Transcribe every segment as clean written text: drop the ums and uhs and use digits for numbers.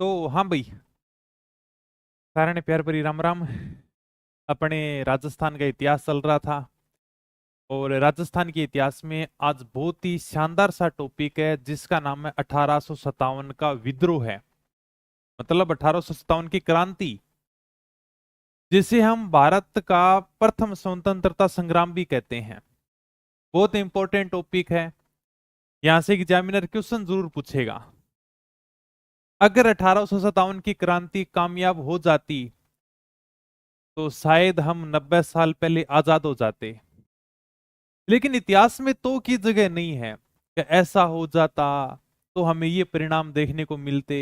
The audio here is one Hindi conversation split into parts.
तो हाँ भाई, सारे ने प्यार भरी राम राम। अपने राजस्थान का इतिहास चल रहा था और राजस्थान के इतिहास में आज बहुत ही शानदार सा टॉपिक है जिसका नाम है 1857 का विद्रोह है। मतलब 1857 की क्रांति, जिसे हम भारत का प्रथम स्वतंत्रता संग्राम भी कहते हैं। बहुत इंपॉर्टेंट टॉपिक है। यहां से एग्जामिनर क्वेश्चन जरूर पूछेगा। अगर 1857 की क्रांति कामयाब हो जाती तो शायद हम 90 साल पहले आजाद हो जाते। लेकिन इतिहास में तो की जगह नहीं है कि ऐसा हो जाता तो हमें ये परिणाम देखने को मिलते।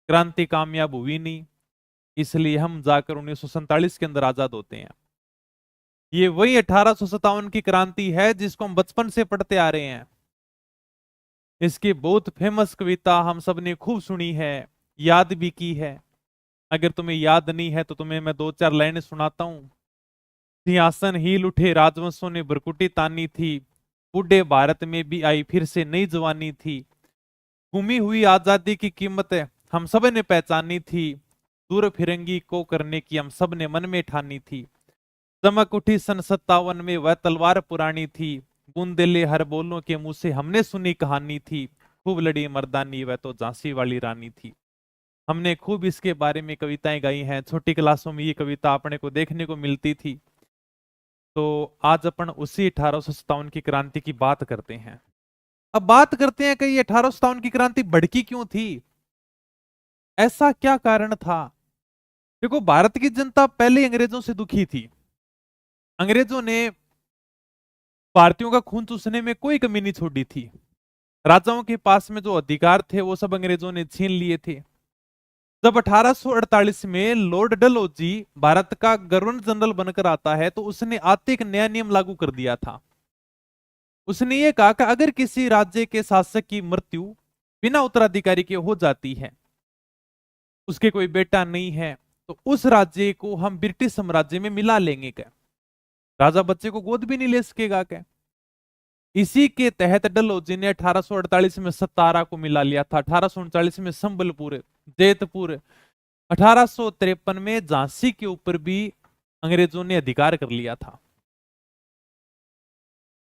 क्रांति कामयाब हुई नहीं, इसलिए हम जाकर 1947 के अंदर आजाद होते हैं। ये वही 1857 की क्रांति है जिसको हम बचपन से पढ़ते आ रहे हैं। इसकी बहुत फेमस कविता हम सब ने खूब सुनी है, याद भी की है। अगर तुम्हें याद नहीं है तो तुम्हें मैं दो चार लाइनें सुनाता हूं। सिंहासन हिल उठे राजवंशों ने भ्रकुटी तानी थी, बूढ़े भारत में भी आई फिर से नई जवानी थी। गुमी हुई आजादी की कीमत हम सब ने पहचानी थी, दूर फिरंगी को करने की हम सब ने मन में ठानी थी। चमक उठी सन 57 में वह तलवार पुरानी थी, बुंदेले हर बोलों के मुंह से हमने सुनी कहानी थी। खूब लड़ी मर्दानी वह तो झांसी वाली रानी थी। हमने खूब इसके बारे में कविताएं गाई हैं। छोटी क्लासों में ये कविता अपने को देखने को मिलती थी। तो आज अपन उसी 1857 की क्रांति की बात करते हैं। अब बात करते हैं कि ये 1857 की क्रांति भड़की क्यों थी, ऐसा क्या कारण था। देखो, भारत की जनता पहले अंग्रेजों से दुखी थी। अंग्रेजों ने भारतीयों का खून चूसने में कोई कमी नहीं छोड़ी थी। राजाओं के पास में जो अधिकार थे वो सब अंग्रेजों ने छीन लिए थे। जब 1848 में लॉर्ड डलहौजी भारत का गवर्नर जनरल बनकर आता है तो उसने आते एक नया नियम लागू कर दिया था। उसने ये कहा कि अगर किसी राज्य के शासक की मृत्यु बिना उत्तराधिकारी के हो जाती है, उसके कोई बेटा नहीं है, तो उस राज्य को हम ब्रिटिश साम्राज्य में मिला लेंगे। क्या राजा बच्चे को गोद भी नहीं ले सकेगा क्या। इसी के तहत डलहौजी ने 1848 में सतारा को मिला लिया था, 1839 में संबलपुर, जैतपुर, 1853 में झांसी के ऊपर भी अंग्रेजों ने अधिकार कर लिया था।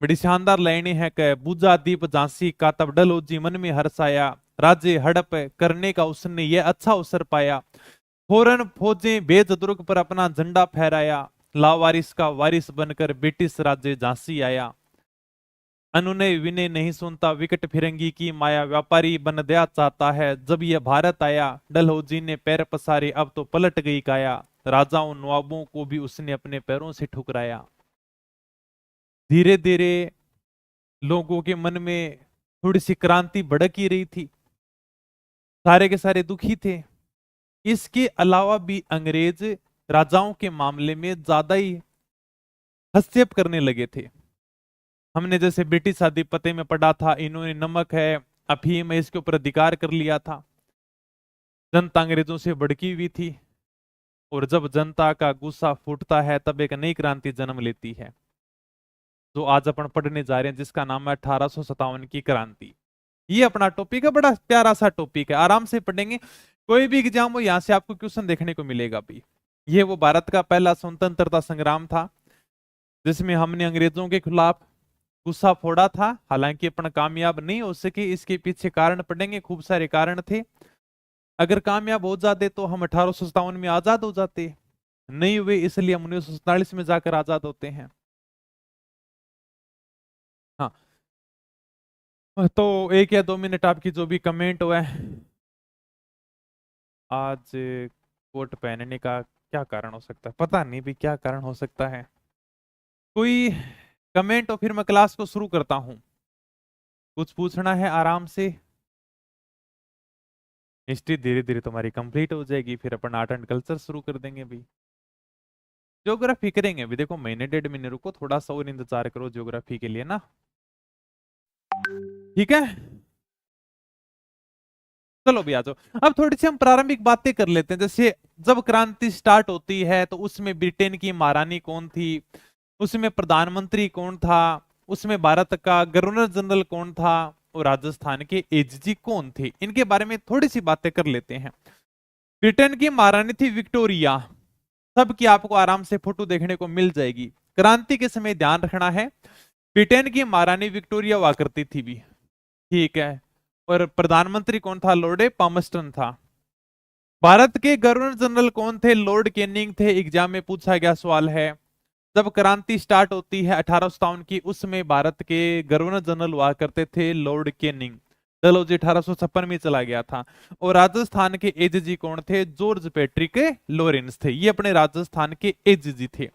बड़ी शानदार लाइनें हैं कि बुझा दीप झांसी का तब डलहौजी मन में हर्षाया, राज्य हड़प करने का उसने ये अच्छा अवसर पाया। फौरन फौजें भेज दुर्ग पर अपना झंडा फहराया, लावारिस का वारिस बनकर ब्रिटिश राज्य झांसी आया। अनुनय विनय नहीं सुनता विकट फिरंगी की माया, व्यापारी बन दया चाहता है जब यह भारत आया। डलहौजी ने पैर पसारे अब तो पलट गई काया, राजाओं नवाबों को भी उसने अपने पैरों से ठुकराया। धीरे धीरे लोगों के मन में थोड़ी सी क्रांति भड़क ही रही थी। सारे के सारे दुखी थे। इसके अलावा भी अंग्रेज राजाओं के मामले में ज्यादा ही हस्तक्षेप करने लगे थे। हमने जैसे ब्रिटिश आधिपत्य में पढ़ा था, इन्होंने नमक है, अफीम है, इसके ऊपर अधिकार कर लिया था। जनता अंग्रेजों से भड़की हुई थी और जब जनता का गुस्सा फूटता है तब एक नई क्रांति जन्म लेती है, जो आज अपन पढ़ने जा रहे हैं, जिसका नाम है 1857 की क्रांति। ये अपना टॉपिक है, बड़ा प्यारा सा टॉपिक है, आराम से पढ़ेंगे। कोई भी एग्जाम हो यहां से आपको क्वेश्चन देखने को मिलेगा भी। ये वो भारत का पहला स्वतंत्रता संग्राम था जिसमें हमने अंग्रेजों के खिलाफ गुस्सा फोड़ा था। हालांकि अपन कामयाब नहीं हो सके, इसके पीछे कारण पड़ेंगे, खूब सारे कारण थे। अगर कामयाब हो जाते तो हम 1857 में आजाद हो जाते। नहीं हुए, इसलिए हम 1947 में जाकर आजाद होते हैं। हाँ, तो 1 या 2 मिनट आपकी जो भी कमेंट हुआ है। आज कोट पहनने का क्या कारण हो सकता है, पता नहीं भी क्या कारण हो सकता है। कोई कमेंट हो फिर मैं क्लास को शुरू करता हूं। कुछ पूछना है आराम से। हिस्ट्री धीरे धीरे तुम्हारी कंप्लीट हो जाएगी, फिर अपन आर्ट एंड कल्चर शुरू कर देंगे भी। ज्योग्राफी करेंगे अभी, देखो महीने 1.5 महीने रुको, थोड़ा सा और इंतजार करो ज्योग्राफी के लिए ना। ठीक है, चलो भी आ जाओ। अब थोड़ी सी हम प्रारंभिक बातें कर लेते हैं। जैसे जब क्रांति स्टार्ट होती है तो उसमें ब्रिटेन की महारानी कौन थी, उसमें प्रधानमंत्री कौन था, उसमें भारत का गवर्नर जनरल कौन था, और राजस्थान के एजीजी कौन थे, इनके बारे में थोड़ी सी बातें कर लेते हैं। ब्रिटेन की महारानी थी विक्टोरिया, सबकी आपको आराम से फोटो देखने को मिल जाएगी। क्रांति के समय ध्यान रखना है, ब्रिटेन की महारानी विक्टोरिया हुआ करती थी भी, ठीक है। और प्रधानमंत्री कौन था, लॉर्ड पामस्टन था। भारत के गवर्नर जनरल कौन थे, लॉर्ड कैनिंग थे। एग्जाम में पूछा गया सवाल है। जब क्रांति स्टार्ट होती है 1857 की, उसमें भारत के गवर्नर जनरल हुआ करते थे लॉर्ड कैनिंग। डलहौजी 1856 में चला गया था। और राजस्थान के एजीजी कौन थे, जॉर्ज पैट्रिक लॉरेंस थे। ये अपने राजस्थान के एजीजी थे।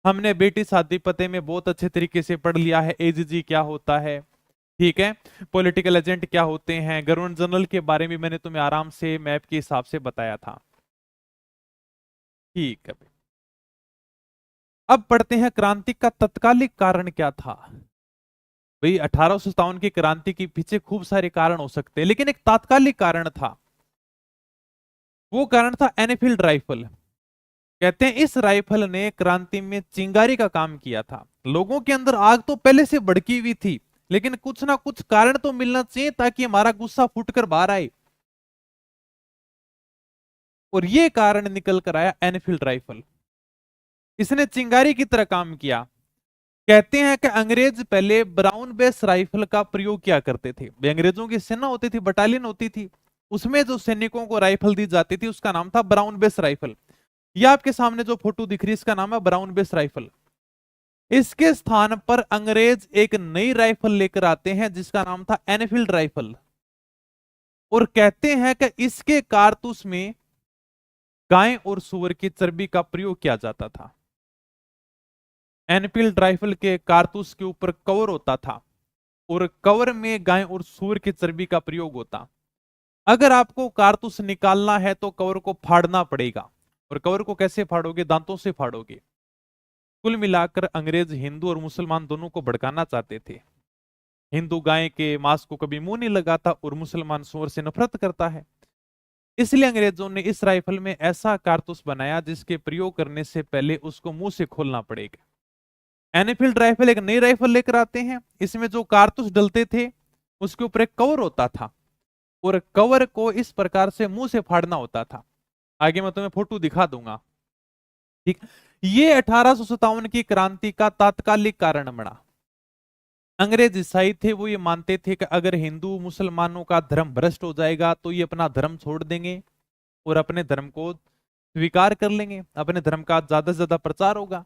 हमने बेटी शादी पते में बहुत अच्छे तरीके से पढ़ लिया है एजीजी क्या होता है, ठीक है। पॉलिटिकल एजेंट क्या होते हैं, गवर्नर जनरल के बारे में मैंने तुम्हें आराम से मैप के हिसाब से बताया था, ठीक है। अब पढ़ते हैं क्रांति का तत्कालिक कारण क्या था। भाई 1857 की क्रांति के पीछे खूब सारे कारण हो सकते हैं, लेकिन एक तात्कालिक कारण था। वो कारण था एनफील्ड राइफल। कहते हैं इस राइफल ने क्रांति में चिंगारी का काम किया था। लोगों के अंदर आग तो पहले से भड़की हुई थी, लेकिन कुछ ना कुछ कारण तो मिलना चाहिए ताकि हमारा गुस्सा फूटकर बाहर आए। और ये कारण निकल कर आया एनफील्ड राइफल। इसने चिंगारी की तरह काम किया। कहते हैं कि अंग्रेज पहले ब्राउन बेस राइफल का प्रयोग किया करते थे। अंग्रेजों की सेना होती थी, बटालियन होती थी, उसमें जो सैनिकों को राइफल दी जाती थी उसका नाम था ब्राउन बेस राइफल। यह आपके सामने जो फोटो दिख रही है इसका नाम है ब्राउन बेस राइफल। इसके स्थान पर अंग्रेज एक नई राइफल लेकर आते हैं जिसका नाम था एनफील्ड राइफल। और कहते हैं कि इसके कारतूस में गाय और सुअर की चर्बी का प्रयोग किया जाता था। एनफील्ड राइफल के कारतूस के ऊपर कवर होता था और कवर में गाय और सूअर की चर्बी का प्रयोग होता। अगर आपको कारतूस निकालना है तो कवर को फाड़ना पड़ेगा। और कवर को कैसे फाड़ोगे, दांतों से फाड़ोगे। कुल मिलाकर अंग्रेज हिंदू और मुसलमान दोनों को भड़काना चाहते थे। हिंदू गाय के मांस को कभी मुंह नहीं लगाता और मुसलमान सूअर से नफरत करता है। इसलिए अंग्रेजों ने इस राइफल में ऐसा कारतूस बनाया जिसके प्रयोग करने से पहले उसको मुंह से खोलना पड़ेगा। एनफील्ड राइफल एक नई राइफल लेकर आते हैं। इसमें जो कारतूस डलते थे उसके ऊपर एक कवर होता था और कवर को इस प्रकार से मुंह से फाड़ना होता था। आगे मैं तुम्हें फोटो दिखा दूंगा, ठीक। ये 1857 की क्रांति का तात्कालिक कारण बना। अंग्रेज ईसाई थे, वो ये मानते थे कि अगर हिंदू मुसलमानों का धर्म भ्रष्ट हो जाएगा तो ये अपना धर्म छोड़ देंगे और अपने धर्म को स्वीकार कर लेंगे, अपने धर्म का ज्यादा से ज्यादा प्रचार होगा।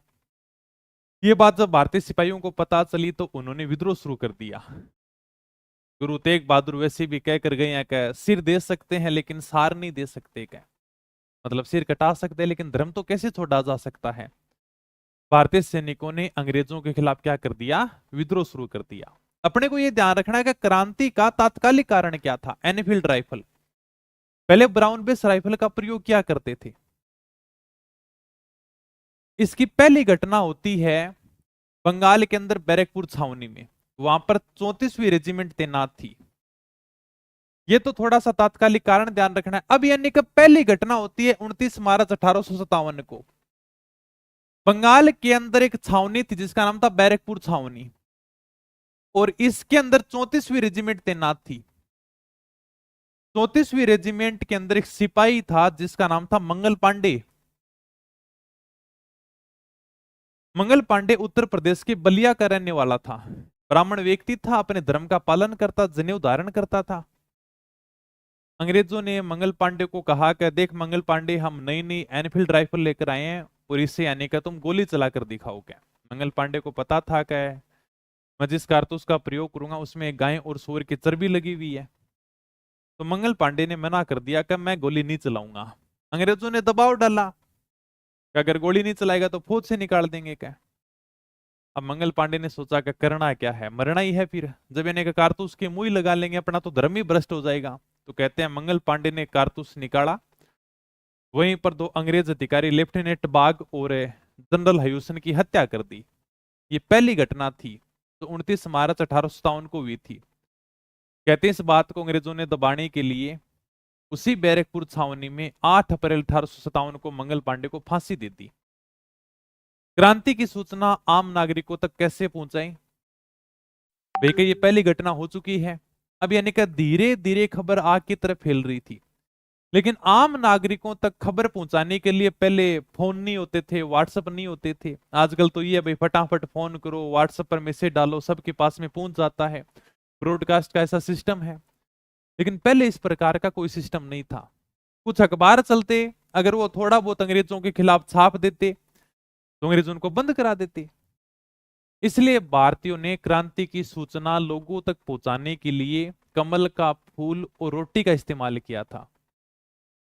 ये बात जब भारतीय सिपाहियों को पता चली तो उन्होंने विद्रोह शुरू कर दिया। गुरु तेग बहादुर वैसे भी कह कर गए हैं कि सिर दे सकते हैं लेकिन सार नहीं दे सकते। क्या मतलब, सिर कटा सकते हैं लेकिन धर्म तो कैसे छोड़ा जा सकता है। भारतीय सैनिकों ने अंग्रेजों के खिलाफ क्या कर दिया, विद्रोह शुरू कर दिया। अपने को यह ध्यान रखना है कि क्रांति का तात्कालिक कारण क्या था, एनफील्ड राइफल। पहले ब्राउन बेस राइफल का प्रयोग क्या करते थे। इसकी पहली घटना होती है बंगाल के अंदर बैरकपुर छावनी में। वहां पर 34वीं रेजिमेंट तैनात थी। ये तो थोड़ा सा तात्कालिक कारण ध्यान रखना है। अब यानी कि पहली घटना होती है 29 मार्च 1857 को। बंगाल के अंदर एक छावनी थी जिसका नाम था बैरकपुर छावनी और इसके अंदर 34वीं रेजिमेंट तैनात थी। 34वीं रेजिमेंट के अंदर एक सिपाही था जिसका नाम था मंगल पांडे। मंगल पांडे उत्तर प्रदेश के बलिया का रहने वाला था। ब्राह्मण व्यक्ति था, अपने धर्म का पालन करता, जनेऊ धारण करता था। अंग्रेजों ने मंगल पांडे को कहा कि देख मंगल पांडे, हम नई नई एनफील्ड राइफल लेकर आए हैं और इससे आने का तुम गोली चलाकर दिखाओ। क्या मंगल पांडे को पता था कि मैं जिस कारतूस का प्रयोग करूंगा उसमें गाय और सूअर की चर्बी लगी हुई है। तो मंगल पांडे ने मना कर दिया कि मैं गोली नहीं चलाऊंगा। अंग्रेजों ने दबाव डाला कि अगर गोली नहीं चलाएगा तो फौज से निकाल देंगे। क्या अब मंगल पांडे ने सोचा कि करना क्या है, मरना ही है। फिर जब इन्हें का कारतूस के मुंह ही लगा लेंगे अपना तो धर्म ही भ्रष्ट हो जाएगा। तो कहते हैं मंगल पांडे ने कारतूस निकाला। वहीं पर दो अंग्रेज अधिकारी लेफ्टिनेंट बाग और जनरल हयूसन की हत्या कर दी। ये पहली घटना थी तो 29 मार्च 1857 को हुई थी। कहते हैं इस बात को अंग्रेजों ने दबाने के लिए उसी बैरकपुर छावनी में 8 अप्रैल 1857 को मंगल पांडे को फांसी दे दी। क्रांति की सूचना आम नागरिकों तक कैसे पहुंचाई। देखिए ये पहली घटना हो चुकी है। अब यानी कि धीरे धीरे खबर आग की तरफ फैल रही थी। लेकिन आम नागरिकों तक खबर पहुंचाने के लिए पहले फोन नहीं होते थे, व्हाट्सएप नहीं होते थे। आजकल तो ये है भाई, फटाफट फोन करो, व्हाट्सएप पर मैसेज डालो, सबके पास में पहुंच जाता है। ब्रॉडकास्ट का ऐसा सिस्टम है। लेकिन पहले इस प्रकार का कोई सिस्टम नहीं था। कुछ अखबार चलते, अगर वो थोड़ा बहुत अंग्रेजों के खिलाफ छाप देते तो अंग्रेज उनको बंद करा देते। इसलिए भारतीयों ने क्रांति की सूचना लोगों तक पहुंचाने के लिए कमल का फूल और रोटी का इस्तेमाल किया था।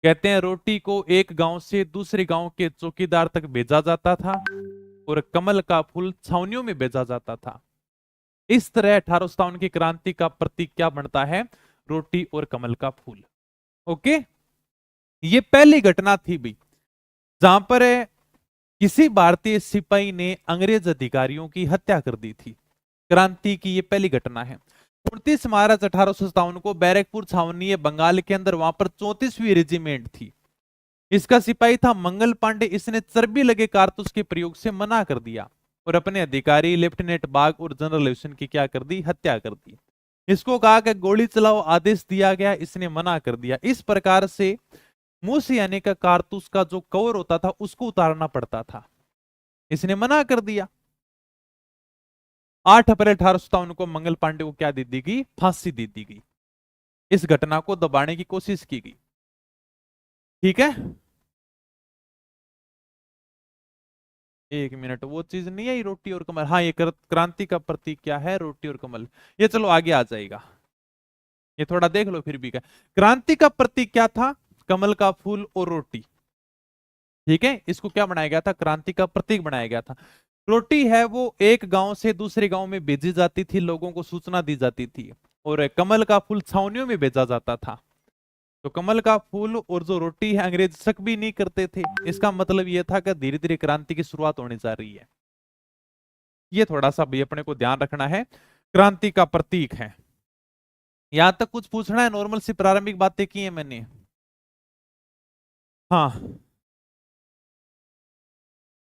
कहते हैं रोटी को एक गांव से दूसरे गांव के चौकीदार तक भेजा जाता था और कमल का फूल छावनियों में भेजा जाता था। इस तरह 1857 की क्रांति का प्रतीक क्या बनता है? रोटी और कमल का फूल। ओके, ये पहली घटना थी भाई, जहां पर किसी भारतीय सिपाही ने अंग्रेज अधिकारियों की हत्या कर दी थी। क्रांति की ये पहली घटना है। 29 मार्च 1857 को बैरकपुर छावनी बंगाल के अंदर, वहां पर 34वीं रेजिमेंट थी। इसका सिपाही था मंगल पांडे। इसने चर्बी लगे कारतूस के प्रयोग से मना कर दिया और अपने अधिकारी लेफ्टिनेंट बाग और जनरल लेविसन की क्या कर दी? हत्या कर दी। इसको कहा कि गोली चलाओ, आदेश दिया गया, इसने मना कर दिया। इस प्रकार से मुंह से आने का कारतूस का जो कवर होता था उसको उतारना पड़ता था, इसने मना कर दिया। 8 अप्रैल 1857 को मंगल पांडे को क्या दे दी गई? फांसी दे दी गई। इस घटना को दबाने की कोशिश की गई। ठीक है, एक मिनट, वो चीज नहीं आई रोटी और कमल। हाँ, ये क्रांति का प्रतीक क्या है? रोटी और कमल। ये चलो आगे आ जाएगा, ये थोड़ा देख लो फिर भी। क्या क्रांति का प्रतीक क्या था? कमल का फूल और रोटी। ठीक है, इसको क्या बनाया गया था? क्रांति का प्रतीक बनाया गया था। रोटी है वो एक गांव से दूसरे गांव में भेजी जाती थी, लोगों को सूचना दी जाती थी। और कमल का फूल छावनियों में भेजा जाता था। तो कमल का फूल और जो रोटी है अंग्रेज शक भी नहीं करते थे। इसका मतलब यह था कि धीरे धीरे क्रांति की शुरुआत होने जा रही है। ये थोड़ा सा भी अपने को ध्यान रखना है, क्रांति का प्रतीक है। यहां तक कुछ पूछना है? नॉर्मल सी प्रारंभिक बातें की है मैंने। हाँ,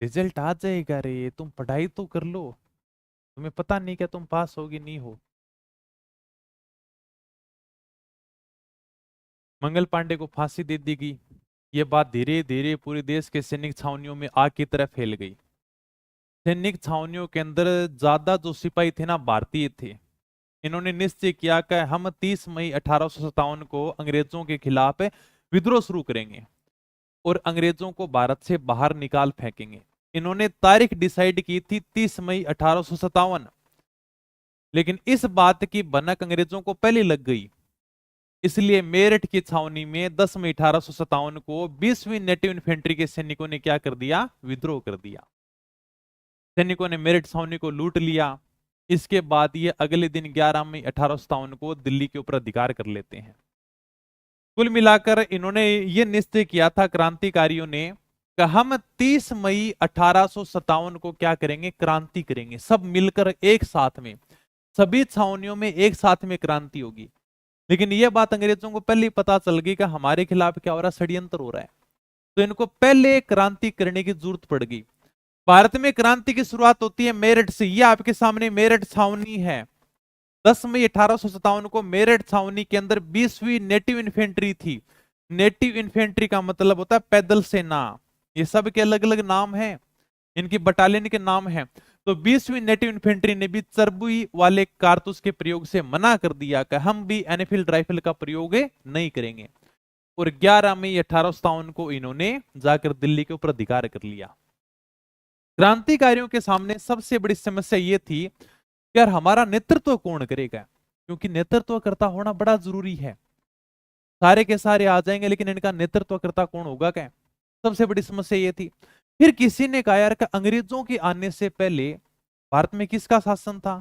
रिजल्ट आ जाएगा रे, तुम पढ़ाई तो कर लो। तुम्हें पता नहीं क्या तुम पास होगी नहीं हो। मंगल पांडे को फांसी दे दी गई। ये बात धीरे धीरे पूरे देश के सैनिक छावनियों में आग की तरह फैल गई। सैनिक छावनियों के अंदर ज्यादा जो सिपाही थे ना, भारतीय थे। इन्होंने निश्चय किया कि हम 30 मई 1857 को अंग्रेजों के खिलाफ विद्रोह शुरू करेंगे और अंग्रेजों को भारत से बाहर निकाल फेंकेंगे। इन्होंने तारीख डिसाइड की थी 30 मई 1857। लेकिन इस बात की भनक अंग्रेजों को पहले लग गई। इसलिए मेरठ की छावनी में 10 मई 1857 को 20वीं नेटिव इन्फेंट्री के सैनिकों ने क्या कर दिया? विद्रोह कर दिया। सैनिकों ने मेरठ छावनी को लूट लिया। इसके बाद ये अगले दिन 11 मई 1857 को दिल्ली के ऊपर अधिकार कर लेते हैं। कुल मिलाकर इन्होंने ये निश्चय किया था क्रांतिकारियों ने कि हम 30 मई 1857 को क्या करेंगे? क्रांति करेंगे, सब मिलकर एक साथ में, सभी छावनियों में एक साथ में क्रांति होगी। लेकिन यह बात अंग्रेजों को पहले ही पता चल गई कि हमारे खिलाफ क्या हो रहा है? षड्यंत्र हो रहा है। तो इनको पहले क्रांति करने की जरूरत पड़ गई। भारत में क्रांति की शुरुआत होती है मेरठ से। ये आपके सामने मेरठ छावनी है। 10 मई 1857 को मेरठ छावनी के अंदर 20वीं नेटिव इन्फेंट्री थी। नेटिव इन्फेंट्री का मतलब होता है पैदल सेना। ये सब के अलग अलग नाम हैं, इनकी बटालियन के नाम हैं। तो 20वीं नेटिव इन्फेंट्री ने भी चर्बी वाले कारतूस के प्रयोग से मना कर दिया कि हम भी एनफील्ड राइफल का प्रयोग नहीं करेंगे। और 11 मई 1857 को इन्होंने जाकर दिल्ली के ऊपर अधिकार कर लिया। क्रांतिकारियों के सामने सबसे बड़ी समस्या यह थी कि यार हमारा नेतृत्व कौन करेगा, क्योंकि नेतृत्वकर्ता होना बड़ा जरूरी है। सारे के सारे आ जाएंगे लेकिन इनका नेतृत्वकर्ता कौन होगा? क्या सबसे बड़ी समस्या यह थी। फिर किसी ने कहा यार कि अंग्रेजों के आने से पहले भारत में किसका शासन था?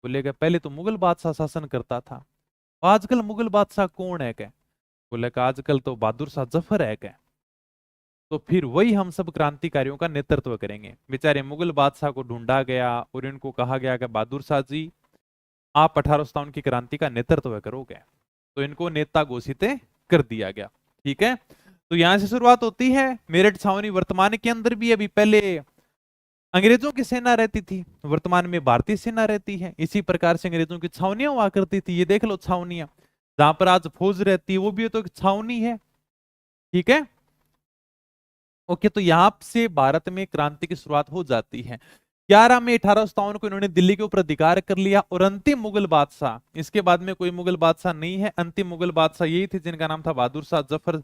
बोलेगा पहले तो मुगल बादशाह शासन करता था। आजकल मुगल बादशाह कौन है? क्या बोलेगा आजकल तो बहादुर शाह जफर है। क्या तो फिर वही हम सब क्रांतिकारियों का नेतृत्व करेंगे। बेचारे मुगल बादशाह को ढूंढा गया और इनको कहा गया कि बहादुर शाह जी आप 1857 की क्रांति का नेतृत्व करोगे। तो इनको नेता घोषित कर दिया गया। ठीक है, तो यहां से शुरुआत होती है। मेरठ छावनी वर्तमान के अंदर भी अभी पहले अंग्रेजों की सेना रहती थी, वर्तमान में भारतीय सेना रहती है। इसी प्रकार से अंग्रेजों की छावनियां हुआ करती थी, ये देख लो छावनियां, जहां पर आज फौज रहती है वो भी तो एक छावनी है। ठीक है, ओके। तो यहां से भारत में क्रांति की शुरुआत हो जाती है। 11 मई 1857 को इन्होंने दिल्ली के ऊपर अधिकार कर लिया, और अंतिम मुगल बादशाह, इसके बाद में कोई मुगल बादशाह नहीं है, अंतिम मुगल बादशाह यही थे जिनका नाम था बहादुर शाह जफर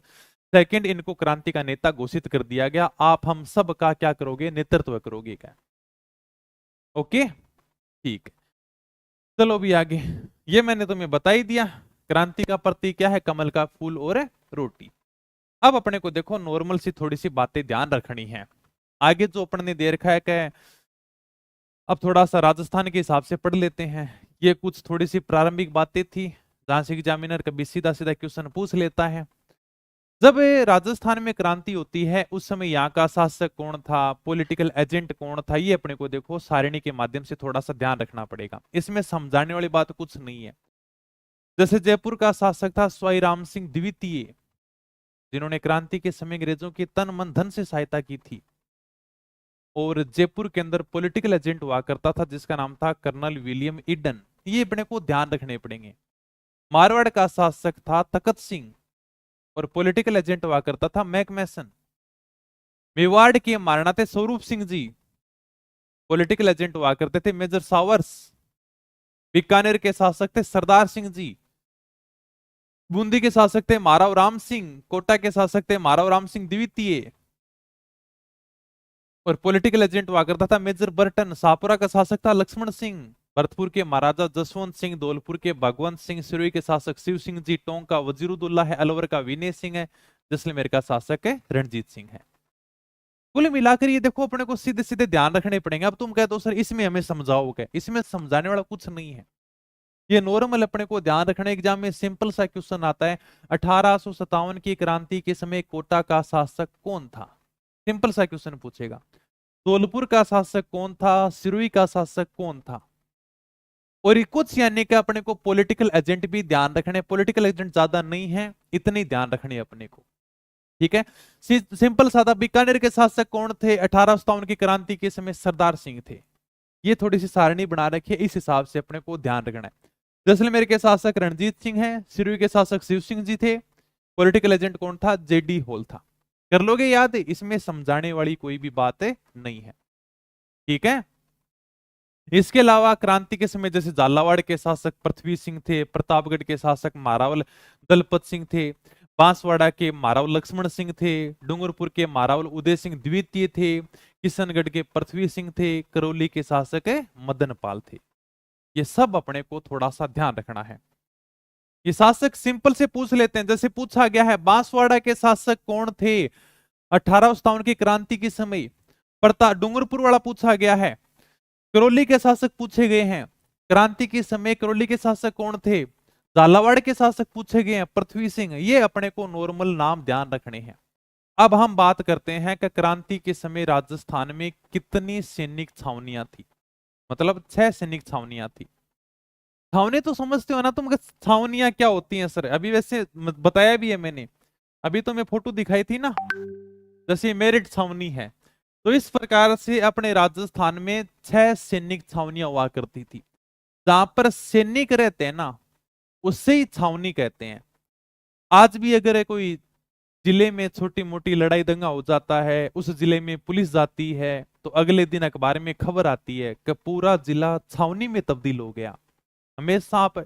सेकंड। इनको क्रांति का नेता घोषित कर दिया गया। आप हम सब का क्या करोगे, नेतृत्व करोगे क्या। ओके, ठीक है। चलो भी आगे, ये मैंने तुम्हें बता ही दिया। क्रांति का प्रतीक क्या है, कमल का फूल और रोटी। अब अपने को देखो नॉर्मल सी थोड़ी सी बातें ध्यान रखनी है। आगे जो अपन ने दे रखा है क्या, अब थोड़ा सा राजस्थान के हिसाब से पढ़ लेते हैं। ये कुछ थोड़ी सी प्रारंभिक बातें थी जहां से एग्जामिनर कभी सीधा सीधा क्वेश्चन पूछ लेता है। जब राजस्थान में क्रांति होती है उस समय यहाँ का शासक कौन था, पॉलिटिकल एजेंट कौन था, ये अपने को देखो सारिणी के माध्यम से थोड़ा सा ध्यान रखना पड़ेगा। इसमें समझाने वाली बात कुछ नहीं है। जैसे जयपुर का शासक था स्वाई राम सिंह द्वितीय, जिन्होंने क्रांति के समय अंग्रेजों की तन मन धन से सहायता की थी। और जयपुर के अंदर पॉलिटिकल एजेंट हुआ करता था जिसका नाम था कर्नल विलियम ईडन, ये अपने को ध्यान रखने पड़ेंगे। मारवाड़ का शासक था तखत सिंह, और पॉलिटिकल एजेंट हुआ करता था मैकमेसन। मेवाड़ के महाराणा थे स्वरूप सिंह जी, पॉलिटिकल एजेंट हुआ करते थे मेजर सावर्स। बीकानेर के शासक थे सरदार सिंह जी। बूंदी के शासक थे माराव राम सिंह। कोटा के शासक थे माराव राम सिंह द्वितीय, और पॉलिटिकल एजेंट हुआ करता था मेजर बर्टन। शाहपुरा का शासक था लक्ष्मण सिंह। भरतपुर के महाराजा जसवंत सिंह। धौलपुर के भगवंत सिंह। सिरोही के शासक शिव सिंह जी। टोंक का वजीरुद्दौला है। अलवर का विनय सिंह है। जैसलमेर का शासक है रणजीत सिंह है। कुल मिलाकर ये देखो अपने को सीधे सीधे ध्यान रखने पड़ेंगे। अब तुम कहते हो सर इसमें हमें समझाओगे, इसमें समझाने वाला कुछ नहीं है। ये नॉर्मल अपने को ध्यान रखना। एग्जाम में सिंपल सा क्वेश्चन आता है, 1857 की क्रांति के समय कोटा का शासक कौन था, सिंपल सा क्वेश्चन पूछेगा। धौलपुर का शासक कौन था, सिरोही का शासक कौन था। और ये कुछ यानी कि अपने को पॉलिटिकल एजेंट भी ध्यान रखने, पॉलिटिकल एजेंट ज्यादा नहीं है, इतने ध्यान रखने अपने को। ठीक है, सिंपल सादा। बीकानेर के शासक कौन थे 1857 की क्रांति के समय, सरदार सिंह थे। ये थोड़ी सी सारणी बना रखी है, इस हिसाब से अपने को ध्यान रखना है। जैसलमेर के शासक रणजीत सिंह है। सिरोही के शासक शिव सिंह जी थे। पॉलिटिकल एजेंट कौन था, जेडी हॉल था। कर लोगे याद, इसमें समझाने वाली कोई भी बात नहीं है। ठीक है, इसके अलावा क्रांति के समय जैसे झालावाड़ के शासक पृथ्वी सिंह थे। प्रतापगढ़ के शासक मारावल दलपत सिंह थे। बांसवाड़ा के मारावल लक्ष्मण सिंह थे। डूंगरपुर के मारावल उदय सिंह द्वितीय थे। किशनगढ़ के पृथ्वी सिंह थे। करौली के शासक मदन पाल थे। ये सब अपने को थोड़ा सा ध्यान रखना है। ये शासक सिंपल से पूछ लेते हैं, जैसे पूछा गया है बांसवाड़ा के शासक कौन थे 1857 की क्रांति के समय। डूंगरपुर वाला पूछा गया है। करौली के शासक पूछे गए हैं, क्रांति के समय करौली के शासक कौन थे। झालावाड़ के शासक पूछे गए हैं, पृथ्वी सिंह। ये अपने को नॉर्मल नाम ध्यान रखने हैं। अब हम बात करते हैं कि क्रांति के समय राजस्थान में कितनी सैनिक छावनियां थी, मतलब 6 सैनिक छावनियां थी। छावनी तो समझते हो ना तुम, छावनियां क्या होती हैं सर, अभी वैसे बताया भी है मैंने, अभी तो मैं फोटो दिखाई थी ना, जैसे मेरिट छावनी है। तो इस प्रकार से अपने राजस्थान में 6 सैनिक छावनियां हुआ करती थी। जहां पर सैनिक रहते हैं ना उससे ही छावनी कहते हैं। आज भी अगर कोई जिले में छोटी मोटी लड़ाई दंगा हो जाता है, उस जिले में पुलिस जाती है, तो अगले दिन अखबार में खबर आती है कि पूरा जिला छावनी में तब्दील हो गया। हमेशा आप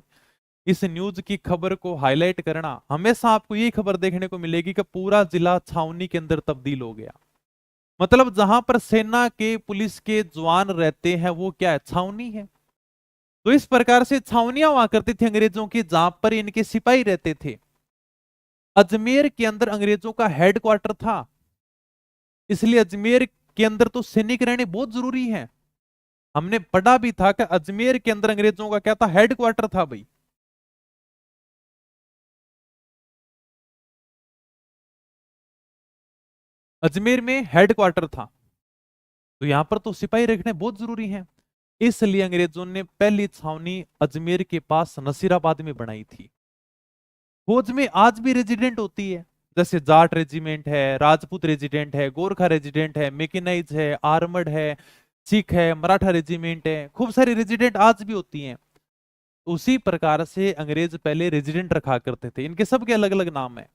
इस न्यूज की खबर को हाईलाइट करना, हमेशा आपको यही खबर देखने को मिलेगी कि पूरा जिला छावनी के अंदर तब्दील हो गया। मतलब जहां पर सेना के पुलिस के जवान रहते हैं वो क्या है, छावनी है। तो इस प्रकार से छावनियां हुआ करती थी अंग्रेजों की, जहां पर इनके सिपाही रहते थे। अजमेर के अंदर अंग्रेजों का हेडक्वार्टर था, इसलिए अजमेर के अंदर तो सैनिक रहने बहुत जरूरी है। हमने पढ़ा भी था कि अजमेर के अंदर अंग्रेजों का क्या था, हेडक्वार्टर था भाई। अजमेर में हेडक्वार्टर था, तो यहां पर तो सिपाही रखने बहुत जरूरी है। इसलिए अंग्रेजों ने पहली छावनी अजमेर के पास नसीराबाद में बनाई थी। फौज में आज भी रेजिडेंट होती है, जैसे जाट रेजिमेंट है, राजपूत रेजिडेंट है, गोरखा रेजिडेंट है, मेकेनाइज है, आर्मड है, सिख है, मराठा रेजिमेंट है, खूब सारी रेजिडेंट आज भी होती हैं। उसी प्रकार से अंग्रेज पहले रेजिडेंट रखा करते थे, इनके सबके अलग अलग नाम है।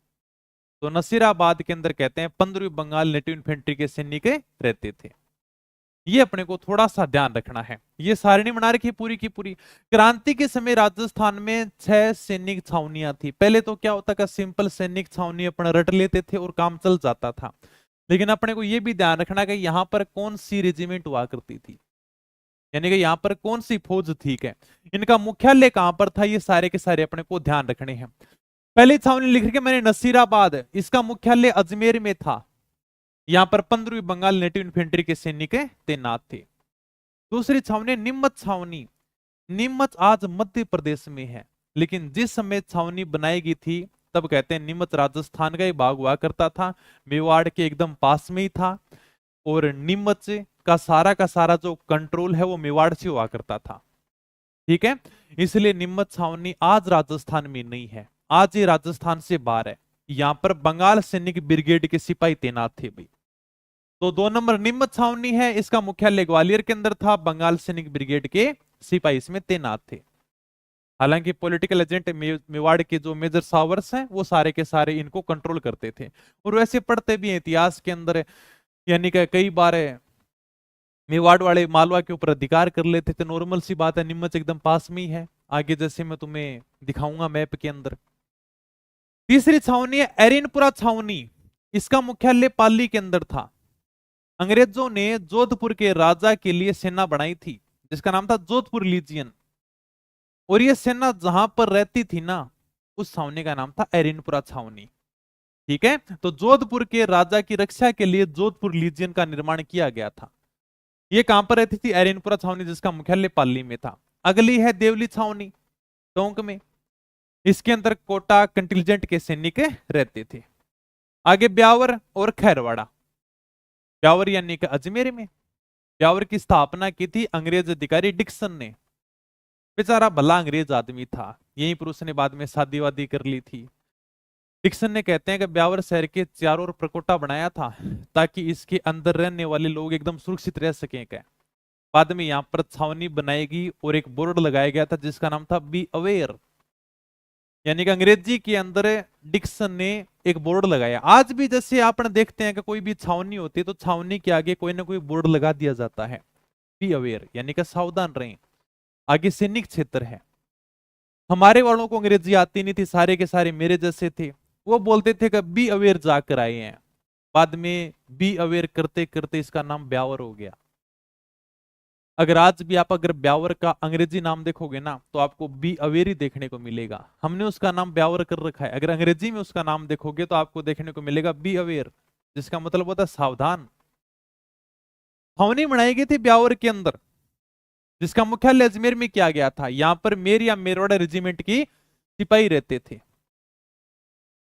तो नसीराबाद के अंदर कहते हैं 15वीं बंगाल नेटिव इन्फेंट्री के सैनिक रहते थे। ये अपने को थोड़ा सा ध्यान रखना है। ये सारणी बना रखी पूरी की पूरी। क्रांति के समय राजस्थान में 6 सैनिक छावनियां थी। पहले तो क्या होता था, सिंपल सैनिक छावनी अपना रट लेते थे और काम चल जाता था। लेकिन अपने को यह भी ध्यान रखना कि यहाँ पर कौन सी रेजिमेंट हुआ करती थी, यानी कि यहाँ पर कौन सी फौज थी, है इनका मुख्यालय कहां पर था, ये सारे के सारे अपने को ध्यान रखने हैं। पहली छावनी लिख के मैंने नसीराबाद, इसका मुख्यालय अजमेर में था। यहां पर 15वीं बंगाल नेटिव इन्फेंट्री के सैनिक तैनात थे। दूसरी छावनी नीमच छावनी। नीमच आज मध्य प्रदेश में है, लेकिन जिस समय छावनी बनाई गई थी तब कहते हैं नीमच राजस्थान का ही भाग हुआ करता था, मेवाड़ के एकदम पास में ही था। और नीमच का सारा जो कंट्रोल है वो मेवाड़ से हुआ करता था। ठीक है, इसलिए नीमच छावनी आज राजस्थान में नहीं है, आज ये राजस्थान से बाहर है। यहां पर बंगाल सैनिक ब्रिगेड के सिपाही तैनात थे भाई। तो 2 नंबर नीमच छावनी है, इसका मुख्यालय ग्वालियर के अंदर था, बंगाल सैनिक ब्रिगेड के सिपाही इसमें तैनात थे। हालांकि पॉलिटिकल एजेंट मेवाड़ के जो मेजर सावर्स हैं वो सारे के सारे इनको कंट्रोल करते थे। और वैसे पढ़ते भी हैं इतिहास के अंदर, यानी कि कई बार मेवाड़ वाले मालवा के ऊपर अधिकार कर लेते थे, नॉर्मल सी बात है, नीमच एकदम पास में ही है, आगे जैसे मैं तुम्हें दिखाऊंगा मैप के अंदर। तीसरी छावनी है एरिनपुरा छावनी, इसका मुख्यालय पाली के अंदर था। अंग्रेजों ने जोधपुर के राजा के लिए सेना बनाई थी जिसका नाम था जोधपुर लीजियन, और ये सेना जहां पर रहती थी ना, उस छावनी का नाम था एरिनपुरा छावनी। ठीक है, तो जोधपुर के राजा की रक्षा के लिए जोधपुर लीजियन का निर्माण किया गया था। ये कहां पर रहती थी, एरिनपुरा छावनी, जिसका मुख्यालय पाली में था। अगली है देवली छावनी, टोंक में, इसके अंदर कोटा कंटिजेंट के सैनिक रहते थे। आगे ब्यावर और खैरवाड़ा। ब्यावर यानी कि अजमेर में, ब्यावर की स्थापना की थी अंग्रेज अधिकारी डिक्सन ने। बेचारा भला अंग्रेज आदमी था, यहीं पर उसने बाद में शादी वादी कर ली थी। डिक्सन ने कहते हैं कि ब्यावर शहर के चारों ओर प्रकोटा बनाया था ताकि इसके अंदर रहने वाले लोग एकदम सुरक्षित रह सकें। क्या बाद में यहाँ पर छावनी बनाएगी और एक बोर्ड लगाया गया था जिसका नाम था बी अवेयर, यानी कि अंग्रेजी के अंदर डिक्सन ने एक बोर्ड लगाया। आज भी जैसे आपने देखते हैं कि कोई भी छावनी होती है तो छावनी के आगे कोई ना कोई बोर्ड लगा दिया जाता है, बी अवेयर, यानी कि सावधान रहें, आगे सैनिक क्षेत्र है। हमारे वालों को अंग्रेजी आती नहीं थी, सारे के सारे मेरे जैसे थे, वो बोलते थे कि बी अवेयर जाकर आए हैं। बाद में बी अवेयर करते करते इसका नाम ब्यावर हो गया। अगर आज भी आप अगर ब्यावर का अंग्रेजी नाम देखोगे ना तो आपको बी अवेयर ही देखने को मिलेगा, हमने उसका नाम ब्यावर कर रखा है। अगर अंग्रेजी में उसका नाम देखोगे तो आपको देखने को मिलेगा बी अवेयर, जिसका मतलब होता है सावधान। छावनी बनाई गई थी ब्यावर के अंदर, जिसका मुख्यालय अजमेर में किया गया था। यहां पर मेर या मेरवाड़ा रेजिमेंट की सिपाही रहते थे।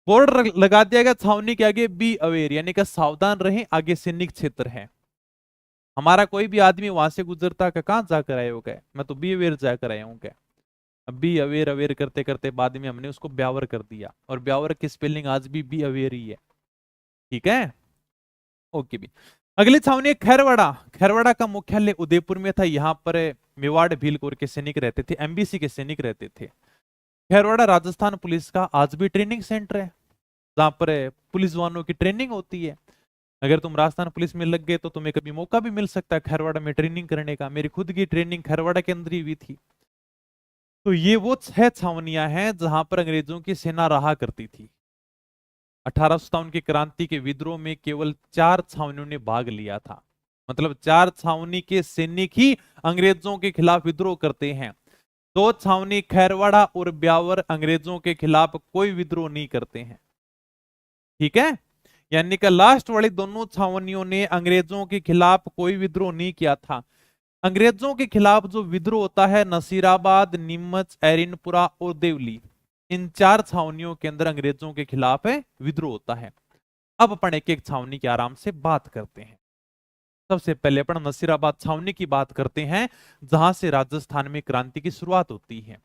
बोर्ड लगा दिया गया छावनी के आगे बी अवेयर, यानी कि सावधान रहें, आगे सैनिक क्षेत्र है। हमारा कोई भी आदमी वहां से गुजरता है, कहां जाकर आए हो गए, मैं तो बी अवेयर जाकर आया हूं। क्या अब बी अवेयर अवेयर करते करते बाद में हमने उसको ब्यावर कर दिया, और ब्यावर की स्पेलिंग आज भी बी अवेयर ही है। ठीक है, ओके भी। अगली छावनी है खैरवाड़ा। खैरवाड़ा का मुख्यालय उदयपुर में था, यहाँ पर मेवाड़ भीलकोर के सैनिक रहते थे, एमबीसी के सैनिक रहते थे। खैरवाड़ा राजस्थान पुलिस का आज भी ट्रेनिंग सेंटर है, जहां पर पुलिस जवानों की ट्रेनिंग होती है। अगर तुम राजस्थान पुलिस में लग गए तो तुम्हें कभी मौका भी मिल सकता है खैरवाड़ा में ट्रेनिंग करने का। मेरी खुद की ट्रेनिंग खैरवाड़ा के अंदर ही हुई थी। तो ये वो 6 छावनियां हैं जहां पर अंग्रेजों की सेना रहा करती थी। 1857 की क्रांति के विद्रोह में केवल 4 छावनियों ने भाग लिया था, मतलब 4 छावनी के सैनिक ही अंग्रेजों के खिलाफ विद्रोह करते हैं। 2 छावनी खैरवाड़ा और ब्यावर अंग्रेजों के खिलाफ कोई विद्रोह नहीं करते हैं। ठीक है, यानी कि लास्ट वाली दोनों छावनियों ने अंग्रेजों के खिलाफ कोई विद्रोह नहीं किया था। अंग्रेजों के खिलाफ जो विद्रोह होता है नसीराबाद, नीमच, एरिनपुरा और देवली, इन 4 छावनियों के अंदर अंग्रेजों के खिलाफ विद्रोह होता है। अब अपन एक एक छावनी की आराम से बात करते हैं। सबसे पहले अपन नसीराबाद छावनी की बात करते हैं, जहां से राजस्थान में क्रांति की शुरुआत होती है।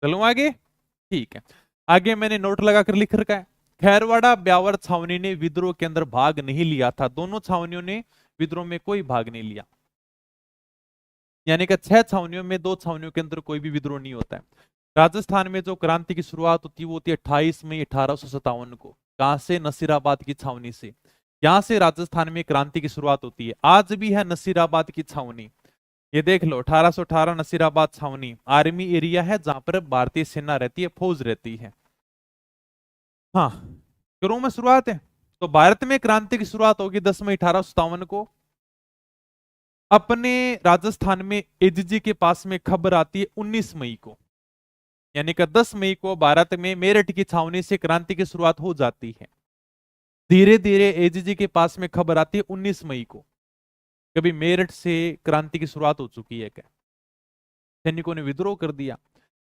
चलो आगे, ठीक है, आगे मैंने नोट लगाकर लिख रखा है। खैरवाड़ा ब्यावर छावनी ने विद्रोह के अंदर भाग नहीं लिया था, दोनों छावनियों ने विद्रोह में कोई भाग नहीं लिया। यानी कि 6 छावनियों में 2 छावनियों के अंदर कोई भी विद्रोह नहीं होता है। राजस्थान में जो क्रांति की शुरुआत होती है वो होती है 28 मई 1857 को। कहां से? नसीराबाद की छावनी से। यहां से राजस्थान में क्रांति की शुरुआत होती है। आज भी है नसीराबाद की छावनी। ये देख लो 1818 नसीराबाद छावनी आर्मी एरिया है जहां पर भारतीय सेना रहती है, फौज रहती है। हाँ, करूं मैं शुरुआत है? तो भारत में क्रांति की शुरुआत होगी 10 मई 1857 को। अपने राजस्थान में एजीजी के पास में खबर आती है 19 मई को, यानी कि 10 मई को भारत में मेरठ की छावनी से क्रांति की शुरुआत हो जाती है। धीरे धीरे एजीजी के पास में खबर आती है 19 मई को, कभी मेरठ से क्रांति की शुरुआत हो चुकी है क्या। सैनिकों ने विद्रोह कर दिया।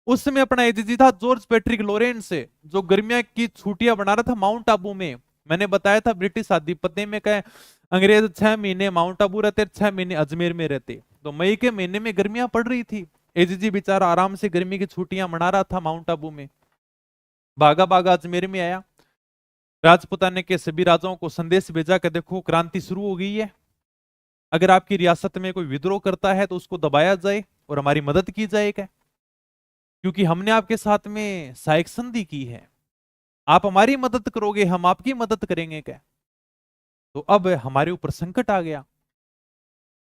उस समय अपना एजीजी था जॉर्ज पैट्रिक लॉरेंस से, जो गर्मियां की छुट्टियां बना रहा था माउंट आबू में। मैंने बताया था ब्रिटिश आधिपत्य में कहे अंग्रेज 6 महीने माउंट आबू रहते, 6 महीने अजमेर में रहते। तो मई के महीने में गर्मियां पड़ रही थी, एजीजी बेचारा आराम से गर्मी की छुट्टियां मना रहा था माउंट आबू में। भागा भागा अजमेर में आया। राजपुताने के सभी राजाओं को संदेश भेजा कि देखो क्रांति शुरू हो गई है, अगर आपकी रियासत में कोई विद्रोह करता है तो उसको दबाया जाए और हमारी मदद की जाए क्या, क्योंकि हमने आपके साथ में सहायक संधि की है, आप हमारी मदद करोगे हम आपकी मदद करेंगे क्या। तो अब हमारे ऊपर संकट आ गया।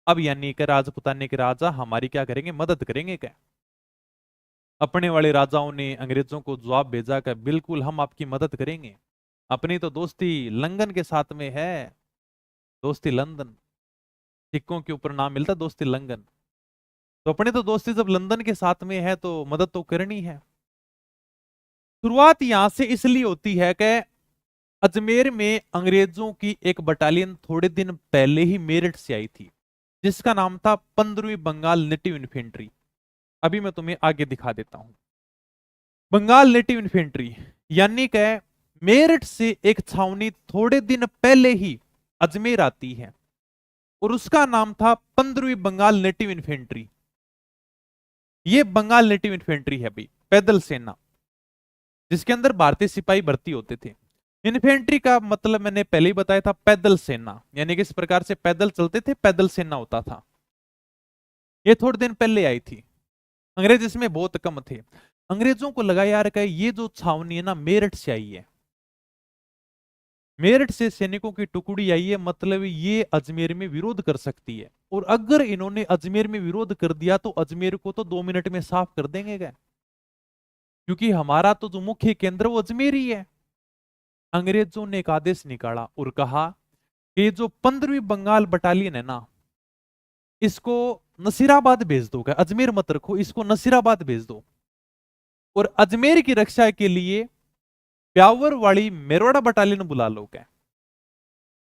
अब यानी कि राजपुताने के राजा हमारी क्या करेंगे, मदद करेंगे क्या। अपने वाले राजाओं ने अंग्रेजों को जवाब भेजा कि बिल्कुल हम आपकी मदद करेंगे, अपनी तो दोस्ती लंदन के साथ में है, दोस्ती लंदन, सिक्कों के ऊपर नाम मिलता दोस्ती लंदन। तो अपनी तो दोस्ती जब लंदन के साथ में है तो मदद तो करनी है। शुरुआत यहां से इसलिए होती है कि अजमेर में अंग्रेजों की एक बटालियन थोड़े दिन पहले ही मेरठ से आई थी, जिसका नाम था 15वीं बंगाल नेटिव इन्फेंट्री। अभी मैं तुम्हें आगे दिखा देता हूं। बंगाल नेटिव इन्फेंट्री यानी कि मेरठ से एक छावनी थोड़े दिन पहले ही अजमेर आती है और उसका नाम था 15वीं बंगाल नेटिव इन्फेंट्री। ये बंगाल नेटिव इन्फेंट्री है भाई, पैदल सेना, जिसके अंदर भारतीय सिपाही भर्ती होते थे। इन्फेंट्री का मतलब मैंने पहले ही बताया था, पैदल सेना, यानी कि इस प्रकार से पैदल चलते थे, पैदल सेना होता था। ये थोड़े दिन पहले आई थी, अंग्रेज इसमें बहुत कम थे। अंग्रेजों को लगा यार कि ये जो छावनी है ना मेरठ से आई है, मेरठ से सैनिकों की टुकड़ी आई है, मतलब ये अजमेर में विरोध कर सकती है, और अगर इन्होंने अजमेर में विरोध कर दिया तो अजमेर को तो 2 मिनट में साफ कर देंगे क्या, क्योंकि हमारा तो जो मुख्य केंद्र वो अजमेर ही है। अंग्रेजों ने एक आदेश निकाला और कहा कि जो 15वीं बंगाल बटालियन है ना, इसको नसीराबाद भेज दो, क्या अजमेर मत रखो, इसको नसीराबाद भेज दो, और अजमेर की रक्षा के लिए ब्यावर वाली मेरवाड़ा बटालियन बुला लो। क्या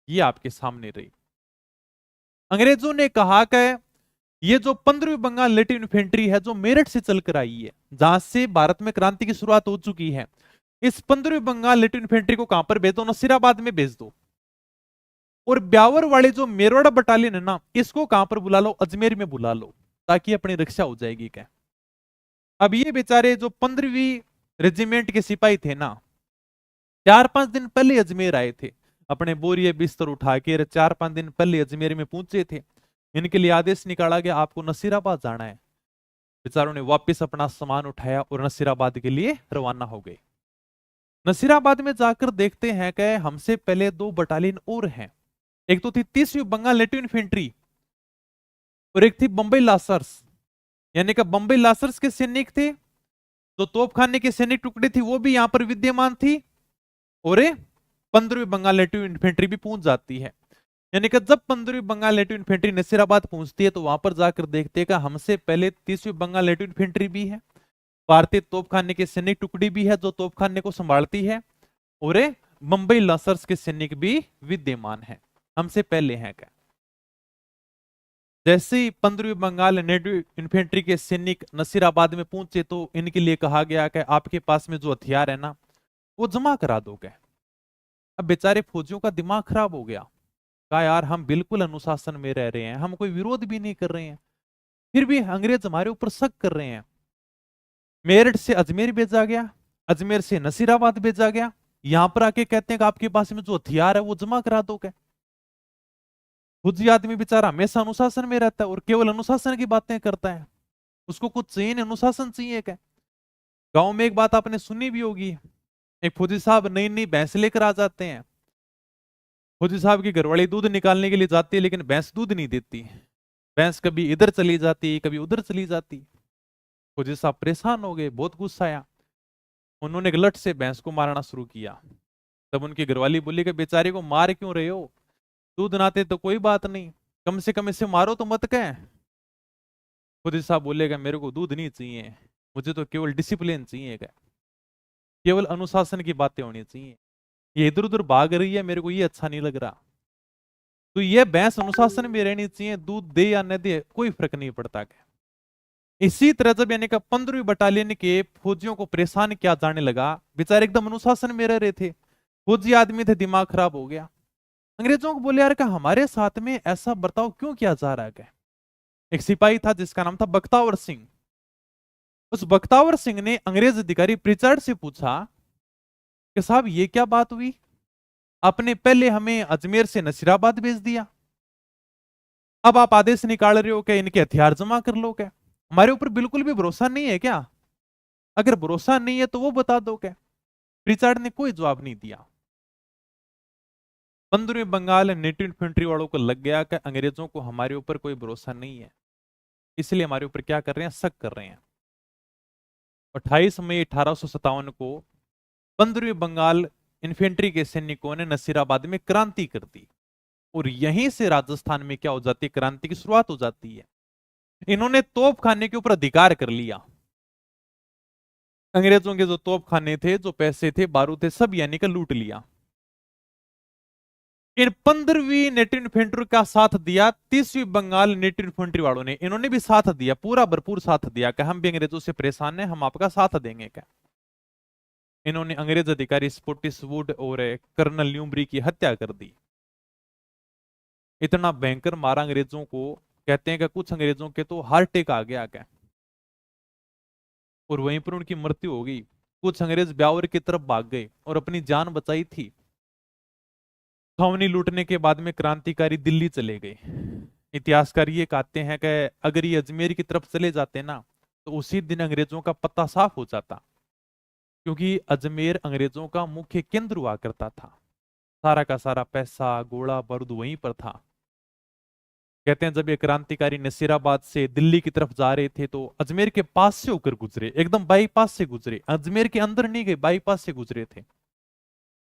ये आपके सामने रही। अंग्रेजों ने कहा कि ये जो 15वीं बंगाल नेटिव इन्फेंट्री है जो मेरठ से चलकर आई है, जहां से भारत में क्रांति की शुरुआत हो चुकी है, इस 15वीं बंगाल नेटिव इन्फेंट्री को कहां पर भेज दो, नसीराबाद में भेज दो, और ब्यावर वाले जो मेरवाड़ा बटालियन है ना, इसको कहां पर बुला लो, अजमेर में बुला लो, ताकि अपनी रक्षा हो जाएगी। क्या अब ये बेचारे जो 15वीं रेजिमेंट के सिपाही थे ना, 4-5 दिन पहले अजमेर आए थे, अपने बोरिए बिस्तर उठा के 4-5 दिन पहले अजमेर में पहुंचे थे। इनके लिए आदेश निकाला गया आपको नसीराबाद जाना है। बेचारों ने वापस अपना सामान उठाया और नसीराबाद के लिए रवाना हो गए। नसीराबाद में जाकर देखते हैं कि हमसे पहले 2 बटालियन और हैं, एक तो थी 30वीं बंगाल नेटिव इन्फेंट्री और एक थी बंबई लासर्स, यानी कि बंबई लासर्स के सैनिक थे, जो तोपखाने की सैनिक टुकड़ी थी वो भी यहां पर विद्यमान थी, और 15वीं बंगाल नेटिव इन्फेंट्री भी पहुंच जाती है। यानी कि जब 15वीं बंगाल नेटिव इन्फेंट्री नसीराबाद पहुंचती है तो वहां पर जाकर देखते हैं कि हमसे पहले 30वीं बंगाल नेटिव इन्फेंट्री भी है, भारतीय तोपखाने की सैनिक टुकड़ी भी है जो तोपखाने को संभालती है, और बंबई लासर्स के सैनिक भी विद्यमान है, हमसे पहले हैं। क्या जैसे ही 15वीं बंगाल नेटिव इन्फेंट्री के सैनिक नसीराबाद में पहुंचे तो इनके लिए कहा गया कि आपके पास में जो हथियार है ना वो जमा करा दोगे। अब बेचारे फौजियों का दिमाग खराब हो गया, कहा यार हम बिल्कुल अनुशासन में रह रहे हैं, हम कोई विरोध भी नहीं कर रहे हैं, फिर भी अंग्रेज हमारे ऊपर शक कर रहे हैं। मेरठ से अजमेर भेजा गया, अजमेर से नसीराबाद भेजा गया, यहां पर आके कहते हैं कि आपके पास में जो हथियार है वो जमा करा दोगे। फौजी आदमी बेचारा हमेशा अनुशासन में रहता है और केवल अनुशासन की बातें करता है, उसको कुछ चाहिए नहीं, अनुशासन चाहिए क्या। गांव में एक बात आपने सुनी भी होगी, एक फौजी साहब नई नई भैंस लेकर आ जाते हैं। फौजी साहब की घरवाली दूध निकालने के लिए जाती है, लेकिन भैंस दूध नहीं देती। भैंस कभी इधर चली जाती, कभी उधर चली जाती। फौजी साहब परेशान हो गए, बहुत गुस्सा आया। उन्होंने गलत से भैंस को मारना शुरू किया। तब उनकी घरवाली बोली कि बेचारे को मार क्यों रहे हो, दूध नाते तो कोई बात नहीं, कम से कम इसे मारो तो मत कह। फौजी साहब बोलेगा मेरे को दूध नहीं चाहिए, मुझे तो केवल डिसिप्लिन चाहिए, केवल अनुशासन की बातें होनी चाहिए। ये इधर उधर भाग रही है, मेरे को ये अच्छा नहीं लग रहा। तो ये भैंस अनुशासन में रहनी चाहिए, दूध दे या न दे कोई फर्क नहीं पड़ता क्या। इसी तरह जब यानी कि 15वीं बटालियन के फौजियों को परेशान किया जाने लगा, बेचारे एकदम अनुशासन में रह रहे थे, फौजी आदमी थे, दिमाग खराब हो गया। अंग्रेजों को बोले यार क्या हमारे साथ में ऐसा बर्ताव क्यों किया जा रहा है क्या। एक सिपाही था जिसका नाम था बख्तावर सिंह। उस बख्तावर सिंह ने अंग्रेज अधिकारी प्रिचर्ड से पूछा कि साहब ये क्या बात हुई, आपने पहले हमें अजमेर से नसीराबाद भेज दिया, अब आप आदेश निकाल रहे हो क्या इनके हथियार जमा कर लो क्या, हमारे ऊपर बिल्कुल भी भरोसा नहीं है क्या, अगर भरोसा नहीं है तो वो बता दो क्या। प्रिचर्ड ने कोई जवाब नहीं दिया। 15वीं बंगाल नेटिव इन्फेंट्री वालों को लग गया कि अंग्रेजों को हमारे ऊपर कोई भरोसा नहीं है, इसलिए हमारे ऊपर क्या कर रहे हैं, शक कर रहे हैं। 28 मई 1857 को 15वीं बंगाल इन्फेंट्री के सैनिकों ने नसीराबाद में क्रांति कर दी और यहीं से राजस्थान में क्या हो जाती है, क्रांति की शुरुआत हो जाती है। इन्होंने तोप खाने के ऊपर अधिकार कर लिया। अंग्रेजों के जो तोप खाने थे, जो पैसे थे, बारूद थे, सब यानी कि लूट लिया। इन 15वीं नेटिव इन्फेंट्री का साथ दिया 30वीं बंगाल नेटिव इन्फेंट्री वालों ने, इन्होंने भी साथ दिया, पूरा भरपूर साथ दिया कि हम भी अंग्रेजों से परेशान हैं, हम आपका साथ देंगे क्या। इन्होंने अंग्रेज अधिकारी स्पोर्टिसवुड और कर्नल न्यूमरी की हत्या कर दी। इतना भयंकर मारा अंग्रेजों को, कहते हैं कि कुछ अंग्रेजों के तो हार्ट अटैक आ गया क्या, और वहीं पर उनकी मृत्यु हो गई। कुछ अंग्रेज ब्यावर की तरफ भाग गए और अपनी जान बचाई थी। छावनी लूटने के बाद में क्रांतिकारी दिल्ली चले गए। इतिहासकार ये कहते हैं कि अगर ये अजमेर की तरफ चले जाते ना तो उसी दिन अंग्रेजों का पत्ता साफ हो जाता, क्योंकि अजमेर अंग्रेजों का मुख्य केंद्र हुआ करता था। सारा का सारा पैसा, गोला बारूद वहीं पर था। कहते हैं जब ये क्रांतिकारी नसीराबाद से दिल्ली की तरफ जा रहे थे तो अजमेर के पास से होकर गुजरे, एकदम बाईपास से गुजरे, अजमेर के अंदर नहीं गए, बाईपास से गुजरे थे।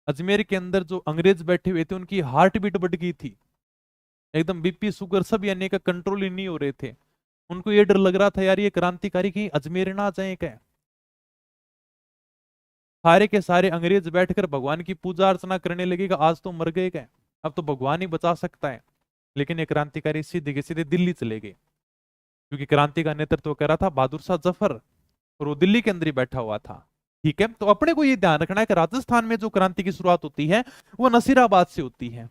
अजमेर के अंदर जो अंग्रेज बैठे हुए थे उनकी हार्ट बीट बढ़ गई थी, एकदम बीपी शुगर सब यानी का कंट्रोल ही नहीं हो रहे थे। उनको ये डर लग रहा था यार ये क्रांतिकारी कहीं अजमेर ना जाए क्या। सारे के सारे अंग्रेज बैठकर भगवान की पूजा अर्चना करने लगेगा, आज तो मर गए क्या, अब तो भगवान ही बचा सकता है। लेकिन ये क्रांतिकारी सीधे के सीधे दिल्ली चले गए, क्योंकि क्रांति का नेतृत्व कर रहा था बहादुर शाह जफर और वो दिल्ली के अंदर ही बैठा हुआ था। ठीक है, तो अपने को ये ध्यान रखना है कि राजस्थान में जो क्रांति की शुरुआत होती है वो नसीराबाद से होती है।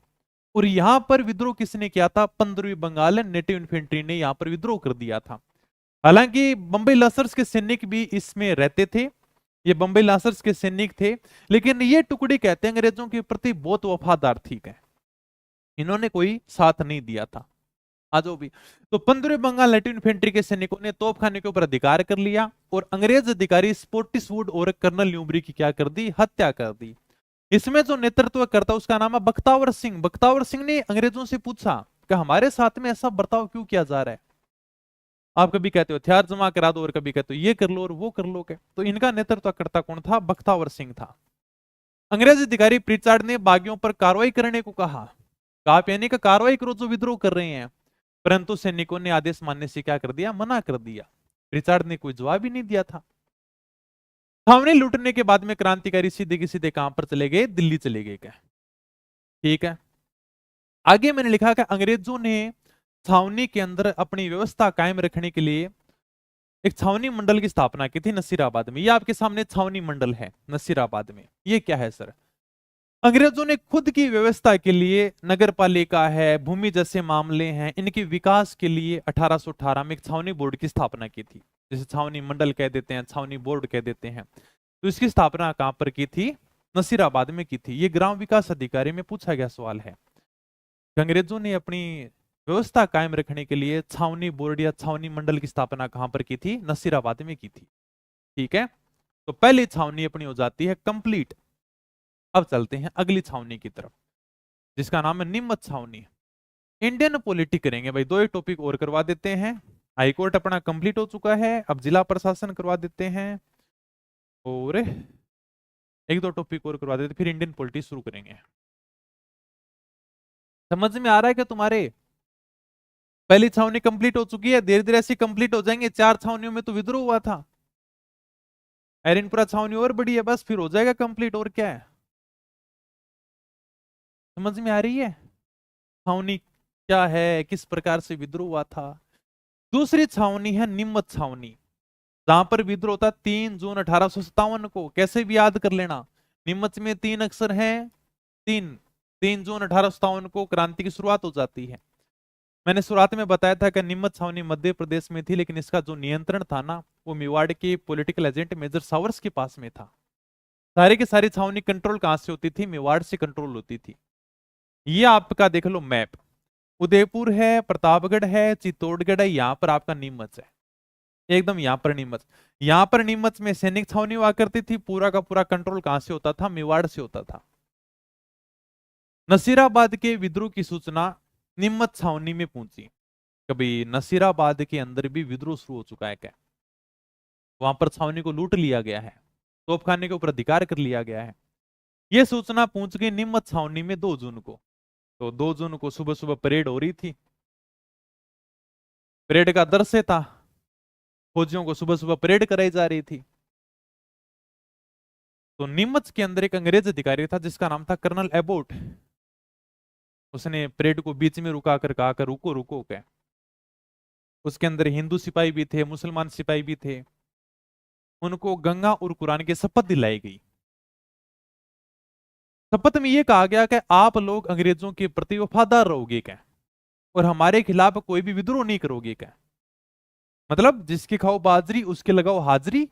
और यहां पर विद्रोह किसने किया था, 15वीं बंगाल नेटिव इन्फेंट्री ने यहां पर विद्रोह कर दिया था। हालांकि बंबई लासर्स के सैनिक भी इसमें रहते थे, ये बंबई लासर्स के सैनिक थे, लेकिन ये टुकड़ी कहते हैं अंग्रेजों के प्रति बहुत वफादार थी, इन्होंने कोई साथ नहीं दिया था। आज भी तो 15वीं बंगाल नेटिव इन्फेंट्री के सैनिकों ने तोपखाने के ऊपर अधिकार कर लिया और अंग्रेज अधिकारी स्पोर्टिसवुड और कर्नल न्यूबरी की क्या कर दी, हत्या कर दी। इसमें जो नेतृत्व करता उसका नाम है बख्तावर सिंह। बख्तावर सिंह ने अंग्रेजों से पूछा कि हमारे साथ में ऐसा बर्ताव क्यों किया जा रहा है, आप कभी कहते हो हथियार जमा करा दो और कभी कहते हो ये कर लो और वो कर लो क्या। तो इनका नेतृत्व करता कौन था, बख्तावर सिंह था। अंग्रेज अधिकारी प्रिचार्ड ने बागियों पर कार्रवाई करने को कहा, आप यानी कि कार्रवाई करो जो विद्रोह कर रहे हैं, परंतु सैनिकों ने आदेश मानने से क्या कर दिया, मना कर दिया। प्रिचार्ड ने कोई जवाब ही नहीं दिया था। छावनी लूटने के बाद में क्रांतिकारी सीधे के सीधे कहां पर चले गए, दिल्ली चले गए क्या। ठीक है, आगे मैंने लिखा कि अंग्रेजों ने छावनी के अंदर अपनी व्यवस्था कायम रखने के लिए एक छावनी मंडल की स्थापना की थी नसीराबाद में। ये आपके सामने छावनी मंडल है नसीराबाद में। ये क्या है सर, अंग्रेजों ने खुद की व्यवस्था के लिए नगर पालिका है, भूमि जैसे मामले हैं, इनके विकास के लिए 1818 में एक छावनी बोर्ड की स्थापना की थी, जिसे छावनी मंडल कह देते हैं, छावनी बोर्ड कह देते हैं। तो इसकी स्थापना कहां पर की थी, नसीराबाद में की थी। ये ग्राम विकास अधिकारी में पूछा गया सवाल है। अंग्रेजों ने अपनी व्यवस्था कायम रखने के लिए छावनी बोर्ड या छावनी मंडल की स्थापना कहां पर की थी? नसीराबाद में की थी। ठीक है, तो पहली छावनी अपनी हो जाती है कंप्लीट। अब चलते हैं अगली छावनी की तरफ, जिसका नाम है नीमच छावनी। इंडियन पॉलिटी करेंगे भाई, दो एक टॉपिक और करवा देते हैं। हाईकोर्ट अपना कंप्लीट हो चुका है, अब जिला प्रशासन करवा देते हैं और एक दो टॉपिक और करवा देते, फिर इंडियन पॉलिटी शुरू करेंगे। समझ में आ रहा है क्या तुम्हारे? पहली छावनी कंप्लीट हो चुकी है, धीरे धीरे ऐसी कंप्लीट हो जाएंगे। 4 छावनियों में तो विद्रोह हुआ था, एरिनपुरा छावनी और बड़ी है, बस फिर हो जाएगा कंप्लीट, और क्या है। समझ में आ रही है छावनी क्या है, किस प्रकार से विद्रोह हुआ था। दूसरी छावनी है नीमच छावनी, जहां पर विद्रोह था 3 जून 1857 को। कैसे भी याद कर लेना, नीमच में 3 अक्षर हैं, 3 जून 1857 को क्रांति की शुरुआत हो जाती है। मैंने शुरुआत में बताया था कि नीमच छावनी मध्य प्रदेश में थी, लेकिन इसका जो नियंत्रण था ना, वो मेवाड़ के पॉलिटिकल एजेंट मेजर सावर्स के पास में था। सारी की सारी छावनी कंट्रोल कहां से होती थी? मेवाड़ से कंट्रोल होती थी। ये आपका देख लो मैप, उदयपुर है, प्रतापगढ़ है, चित्तौड़गढ़ है, यहाँ पर आपका नीमच है, एकदम यहाँ पर नीमच। यहाँ पर नीमच में सैनिक छावनी हुआ करती थी, पूरा का पूरा कंट्रोल कहां से होता था? मेवाड़ से होता था। नसीराबाद के विद्रोह की सूचना नीमच छावनी में पहुंची। कभी नसीराबाद के अंदर भी विद्रोह शुरू हो चुका है क्या? वहां पर छावनी को लूट लिया गया है, तोपखाने के ऊपर अधिकार कर लिया गया है। यह सूचना पहुंच गई नीमच छावनी में 2 जून को। तो 2 जून को सुबह सुबह परेड हो रही थी, परेड का दृश्य था, फौजियों को सुबह सुबह परेड कराई जा रही थी। तो नीमच के अंदर एक अंग्रेज अधिकारी था जिसका नाम था कर्नल एबोट। उसने परेड को बीच में रुका कर कहा कर रुको रुको क्या। उसके अंदर हिंदू सिपाही भी थे, मुसलमान सिपाही भी थे। उनको गंगा और कुरान की शपथ दिलाई गई। शपथ में यह कहा गया कि आप लोग अंग्रेजों के प्रति वफादार रहोगे क्या, और हमारे खिलाफ कोई भी विद्रोह नहीं करोगे क्या। मतलब जिसकी खाओ बाजरी उसके लगाओ हाजरी।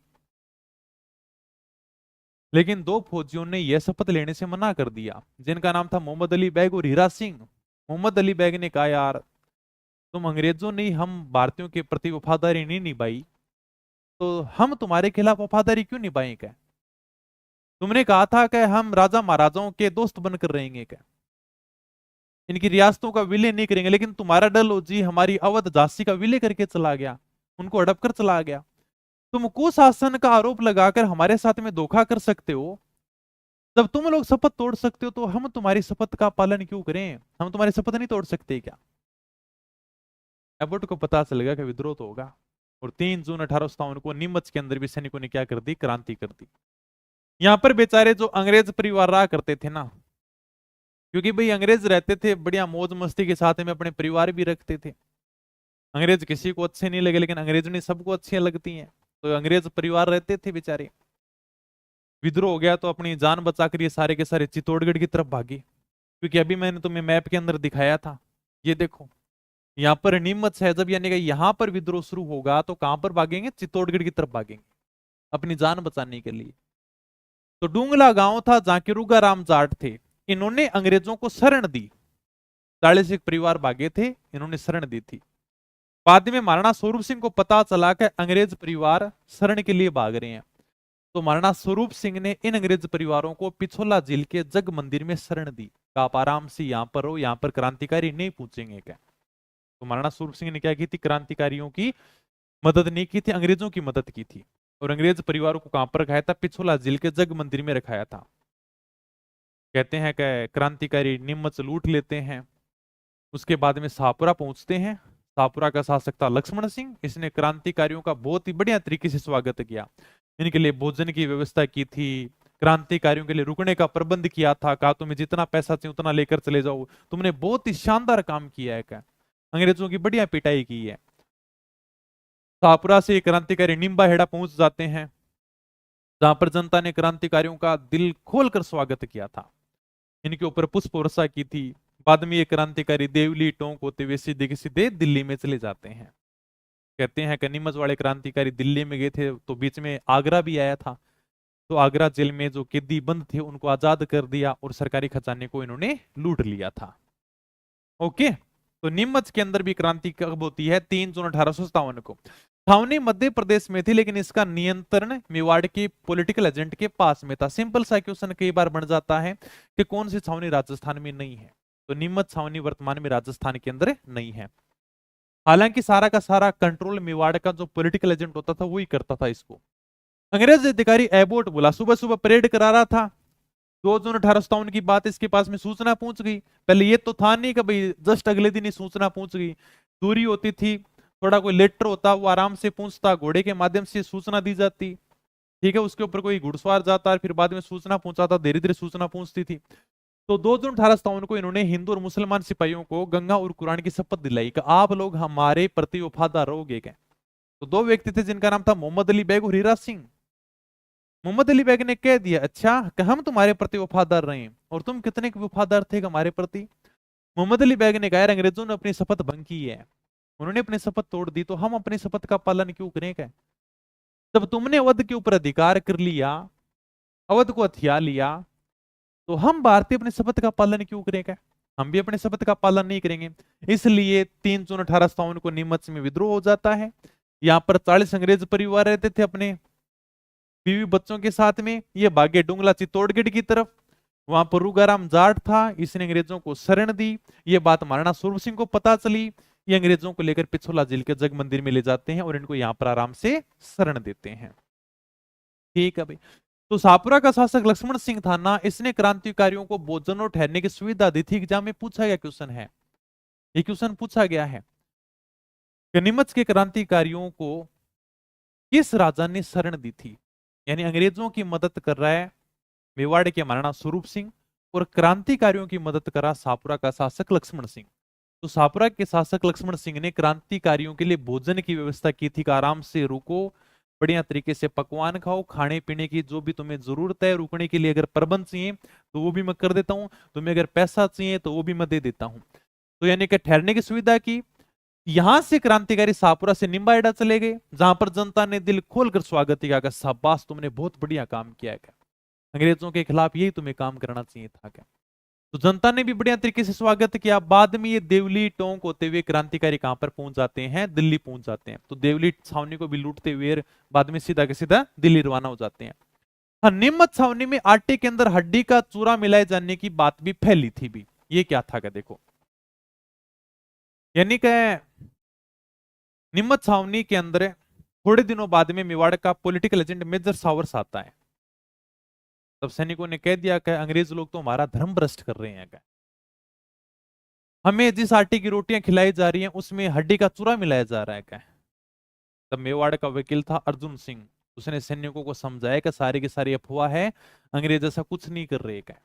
लेकिन 2 फौजियों ने यह शपथ लेने से मना कर दिया, जिनका नाम था मोहम्मद अली बैग और हीरा सिंह। मोहम्मद अली बैग ने कहा, यार तुम अंग्रेजों ने हम भारतीयों के प्रति वफादारी नहीं निभाई, तो हम तुम्हारे खिलाफ वफादारी क्यों निभाएं क्या। तुमने कहा था कि हम राजा महाराजाओं के दोस्त बनकर रहेंगे क्या, इनकी रियासतों का विलय नहीं करेंगे, लेकिन तुम्हारा डलहौजी हमारी अवध झांसी का विलय करके चला गया, उनको हड़प कर चला गया। तुम कुशासन का आरोप लगाकर हमारे साथ में धोखा कर सकते हो, जब तुम लोग शपथ तोड़ सकते हो तो हम तुम्हारी शपथ का पालन क्यों करें, हम तुम्हारी शपथ नहीं तोड़ सकते क्या। एबोट को पता चल गया कि विद्रोह तो होगा, और 3 जून 1857 को नीमच के अंदर भी सैनिकों ने क्या कर दी? क्रांति कर दी। यहां पर बेचारे जो अंग्रेज परिवार रहा करते थे ना, क्योंकि भाई अंग्रेज रहते थे बढ़िया मौज मस्ती के साथ में अपने परिवार भी रखते थे। अंग्रेज किसी को अच्छे नहीं लगे, लेकिन अंग्रेजनी सबको अच्छी लगती हैं, तो अंग्रेज परिवार रहते थे बेचारे। विद्रोह हो गया तो अपनी जान बचाकर ये सारे के सारे चित्तौड़गढ़ की तरफ भागे, क्योंकि अभी मैंने तुम्हें मैप के अंदर दिखाया था, ये देखो यहाँ पर नीमच है। जब यानी कि यहाँ पर विद्रोह शुरू होगा तो कहां पर भागेंगे? चित्तौड़गढ़ की तरफ भागेंगे अपनी जान बचाने के लिए। तो डूंगला गांव था जहां के रुगा राम जाट थे, इन्होंने अंग्रेजों को शरण दी। 40 एक परिवार भागे थे, इन्होंने शरण दी थी। बाद में महाराणा स्वरूप सिंह को पता चला कि अंग्रेज परिवार शरण के लिए भाग रहे हैं, तो महाराणा स्वरूप सिंह ने इन अंग्रेज परिवारों को पिछोला झील के जग मंदिर में शरण दी। आप आराम से यहाँ पर हो, यहाँ पर क्रांतिकारी नहीं पूछेंगे क्या। तो महाराणा स्वरूप सिंह ने क्या की थी? क्रांतिकारियों की मदद नहीं की थी, अंग्रेजों की मदद की थी। और अंग्रेज परिवारों को कहां पर रखाया था? पिछोला झील के जग मंदिर में रखाया था। कहते हैं कि क्रांतिकारी नीमच लूट लेते हैं, उसके बाद में शाहपुरा पहुंचते हैं। शाहपुरा का शासक था लक्ष्मण सिंह, इसने क्रांतिकारियों का बहुत ही बढ़िया तरीके से स्वागत किया, इनके लिए भोजन की व्यवस्था की थी, क्रांतिकारियों के लिए रुकने का प्रबंध किया था, कहा तुम्हें जितना पैसा चाहिए उतना लेकर चले जाओ, तुमने बहुत ही शानदार काम किया है। क्या अंग्रेजों की बढ़िया पिटाई की है। शाहपुरा से क्रांतिकारी निम्बा हेड़ा पहुंच जाते हैं, जहां पर जनता ने क्रांतिकारियों का दिल खोलकर स्वागत किया था, इनके ऊपर पुष्प वर्षा की थी। बाद में ये क्रांतिकारी देवली टोंक होते हुए सीधे के सीधे दिल्ली में चले जाते हैं। कहते हैं कि नीमच वाले क्रांतिकारी दिल्ली में गए थे तो बीच में आगरा भी आया था, तो आगरा जेल में जो कैदी बंद थे उनको आजाद कर दिया और सरकारी खजाने को इन्होंने लूट लिया था। ओके, तो नीमच के अंदर भी क्रांति कब होती है? 3 जून 1857 को। छावनी मध्य प्रदेश में थी, लेकिन इसका नियंत्रण मेवाड़ के पॉलिटिकल एजेंट के पास में था। सिंपल सा क्वेश्चन कई बार बन जाता है कि कौन सी छावनी राजस्थान में नहीं है, तो नीमच छावनी वर्तमान में राजस्थान के अंदर नहीं है। हालांकि सारा का सारा कंट्रोल मेवाड़ का जो पॉलिटिकल एजेंट होता था वही करता था इसको। अंग्रेज अधिकारी एबोट बोला, सुबह सुबह परेड करा रहा था, 2 जून 1857 की बात, इसके पास में सूचना पहुंच गई। पहले ये तो था नहीं कि भाई जस्ट अगले दिन ही सूचना पहुंच गई, दूरी होती थी, थोड़ा कोई लेटर होता वो आराम से पहुंचता, घोड़े के माध्यम से सूचना दी जाती, ठीक है, उसके ऊपर कोई घुड़सवार जाता, फिर बाद में सूचना पहुंचाता, धीरे धीरे सूचना पहुंचती थी। तो 2 जून 1857 को इन्होंने हिंदू और मुसलमान सिपाहियों को गंगा और कुरान की शपथ दिलाई कि आप लोग हमारे प्रति वफादार रहोगे क्या। तो दो व्यक्ति थे जिनका नाम था मोहम्मद अली बेग और हीरा सिंह। मोहम्मद अली बेग ने कह दिया, अच्छा कि हम तुम्हारे प्रति वफादार रहे, और तुम कितने वफादार थे हमारे प्रति? मोहम्मद अली बेग ने कहा, अंग्रेजों ने अपनी शपथ भंग की है, उन्होंने अपनी शपथ तोड़ दी, तो हम अपनी शपथ का पालन क्यों करें? क्या जब तुमने अवध के ऊपर अधिकार कर लिया, अवध को हथिया लिया, तो हम भारतीय अपनी शपथ का पालन क्यों करेंगे? हम भी अपने शपथ का पालन नहीं करेंगे। इसलिए 3 जून 1857 को नीमच में विद्रोह हो जाता है। यहाँ पर 40 अंग्रेज परिवार रहते थे अपने बीवी बच्चों के साथ में, ये भागे डुंगला चित्तौड़गढ़ की तरफ। वहां पर रूगाराम जाट था, इसने अंग्रेजों को शरण दी। ये बात महाराणा सूरज सिंह को पता चली, ये अंग्रेजों को लेकर पिछोला जेल के जग मंदिर में ले जाते हैं और इनको यहाँ पर आराम से शरण देते हैं। ठीक है भाई। तो शाहपुरा का शासक लक्ष्मण सिंह था ना, इसने क्रांतिकारियों को भोजन और ठहरने की सुविधा दी थी। एग्जाम में पूछा गया क्वेश्चन है, ये क्वेश्चन पूछा गया है कि नीमच के क्रांतिकारियों को किस राजा ने शरण दी थी? यानी अंग्रेजों की मदद कर रहा है मेवाड़ के महाराणा स्वरूप सिंह, और क्रांतिकारियों की मदद करा शाहपुरा का शासक लक्ष्मण सिंह। तो शाहपुरा के शासक लक्ष्मण सिंह ने क्रांतिकारियों के लिए भोजन की व्यवस्था की थी कि आराम से रुको, बढ़िया तरीके से पकवान खाओ, खाने पीने की जो भी तुम्हें जरूरत है, रुकने के लिए अगर प्रबंध चाहिए तो वो भी मैं कर देता हूँ, तुम्हें अगर पैसा चाहिए तो वो भी मैं दे देता हूँ। तो यानी कि ठहरने की सुविधा की। यहां से क्रांतिकारी शाहपुरा से निम्बाहेड़ा चले गए, जहां पर जनता ने दिल खोलकर स्वागत किया कि शाबाश तुमने बहुत बढ़िया काम किया है, अंग्रेजों के खिलाफ यही तुम्हें काम करना चाहिए था क्या। तो जनता ने भी बढ़िया तरीके से स्वागत किया। बाद में ये देवली टोंक होते हुए क्रांतिकारी कहां पर पहुंच जाते हैं? दिल्ली पहुंच जाते हैं। तो देवली छावनी को भी लूटते हुए बाद में सीधा के सीधा दिल्ली रवाना हो जाते हैं। हाँ, नीमच छावनी में आटे के अंदर हड्डी का चूरा मिलाए जाने की बात भी फैली थी भी। ये क्या था? क्या देखो, यानी कि नीमच छावनी के अंदर थोड़े दिनों बाद में मेवाड़ का पॉलिटिकल एजेंट मेजर सावर्स आता है। तब सैनिकों ने कह दिया कि अंग्रेज लोग तो हमारा धर्म भ्रष्ट कर रहे हैं, हमें जिस आटे की रोटियां खिलाई जा रही हैं उसमें हड्डी का चूरा मिलाया जा रहा है क्या। तब मेवाड़ का वकील था अर्जुन सिंह, उसने सैनिकों को समझाया कि सारी की सारी अफवाह है, अंग्रेज ऐसा कुछ नहीं कर रहे क्या,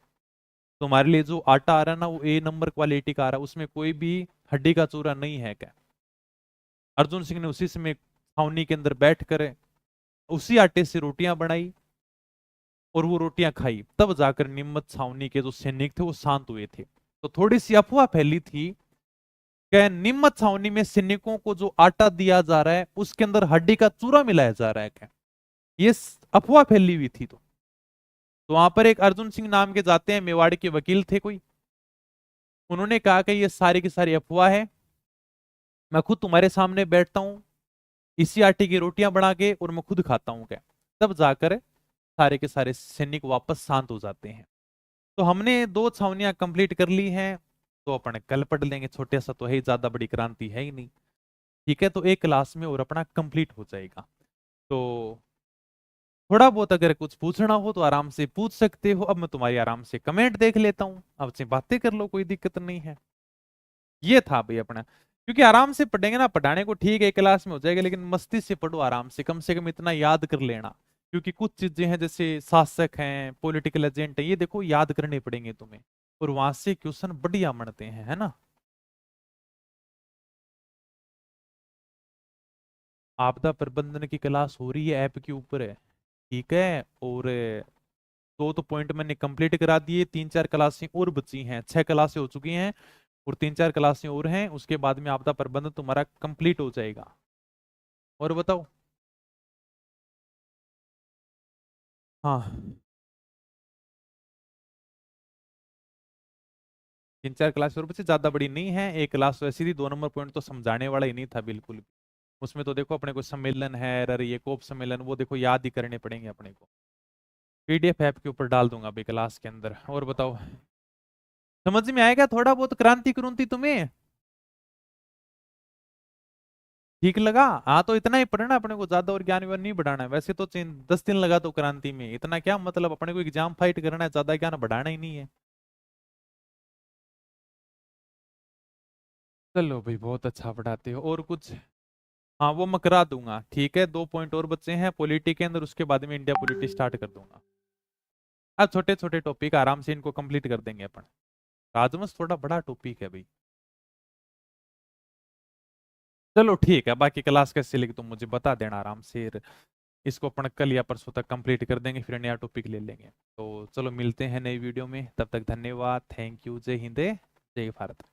तुम्हारे लिए जो आटा आ रहा है ना वो ए नंबर क्वालिटी का आ रहा है, उसमें कोई भी हड्डी का चूरा नहीं है क्या। अर्जुन सिंह ने उसी समय छावनी के अंदर बैठ कर उसी आटे से रोटियां बनाई और वो रोटियां खाई, तब जाकर नीमच छावनी के जो सैनिक थे वो शांत हुए थे। तो थोड़ी सी अफवाह फैली थी कि नीमच छावनी में सैनिकों को जो आटा दिया जा रहा है उसके अंदर हड्डी का चूरा मिलाया जा रहा है क्या, ये अफवाह फैली हुई थी। तो वहां पर एक अर्जुन सिंह नाम के जाते हैं, मेवाड़ के वकील थे कोई, उन्होंने कहा कि ये सारी की सारी अफवाह है, मैं खुद तुम्हारे सामने बैठता हूँ इसी आटे की रोटियां बना के और मैं खुद खाता हूँ क्या। तब जाकर सारे के सारे सैनिक वापस शांत हो जाते हैं। तो हमने 2 छावनियां कंप्लीट कर ली हैं, तो अपन कल पढ़ लेंगे, छोटे सा तो है, ज्यादा बड़ी क्रांति है ही नहीं। ठीक है, तो एक क्लास में और अपना कंप्लीट हो जाएगा। तो थोड़ा बहुत अगर कुछ पूछना हो तो आराम से पूछ सकते हो। अब मैं तुम्हारी आराम से कमेंट देख लेता हूँ, अब से बातें कर लो, कोई दिक्कत नहीं है। ये था भाई अपना, क्योंकि आराम से पढ़ेंगे ना, पढ़ाने को ठीक है क्लास में हो जाएगा, लेकिन मस्ती से पढ़ो आराम से कम इतना याद कर लेना। क्योंकि कुछ चीजें हैं जैसे शासक हैं, पॉलिटिकल एजेंट है, ये देखो याद करने पड़ेंगे तुम्हें, और वहां से क्वेश्चन बढ़िया बनते हैं, है ना। आपदा प्रबंधन की क्लास हो रही है, ऐप के ऊपर है, ठीक है। और दो तो पॉइंट मैंने कंप्लीट करा दिए, 3-4 क्लासें और बची हैं, 6 क्लासें हो चुकी हैं और 3-4 क्लासें और हैं, उसके बाद में आपदा प्रबंधन तुम्हारा कंप्लीट हो जाएगा। और बताओ। हाँ 3-4 क्लास और बच्चे, ज्यादा बड़ी नहीं है। एक क्लास वैसी थी, 2 नंबर पॉइंट तो समझाने वाला ही नहीं था बिल्कुल भी। उसमें तो देखो अपने को सम्मेलन है, अरे ये कोप सम्मेलन, वो देखो याद ही करने पड़ेंगे अपने को। पीडीएफ ऐप के ऊपर डाल दूंगा अभी क्लास के अंदर। और बताओ, समझ में आएगा थोड़ा बहुत क्रांति क्रांति तुम्हें? ठीक लगा? हाँ, तो इतना ही पढ़ना अपने को, ज्यादा और ज्ञान व्यान नहीं बढ़ाना है। वैसे तो 10 दिन लगा तो क्रांति में, इतना क्या मतलब, अपने को एग्जाम फाइट करना है, ज्यादा ज्ञान बढ़ाना ही नहीं है। चलो भाई, बहुत अच्छा पढ़ाते हो। और कुछ? हाँ, वो मैं करा दूंगा, ठीक है। 2 पॉइंट और बच्चे हैं पॉलिटी के अंदर, उसके बाद में इंडिया पॉलिटी स्टार्ट कर दूंगा। अब छोटे छोटे टॉपिक आराम से इनको कंप्लीट कर देंगे अपन। राजवंश थोड़ा बड़ा टॉपिक है भाई। चलो ठीक है, बाकी क्लास कैसे लगी तुम मुझे बता देना आराम से। इसको अपन कल या परसों तक कंप्लीट कर देंगे, फिर नया टॉपिक ले लेंगे। तो चलो मिलते हैं नई वीडियो में, तब तक धन्यवाद, थैंक यू, जय हिंद, जय भारत।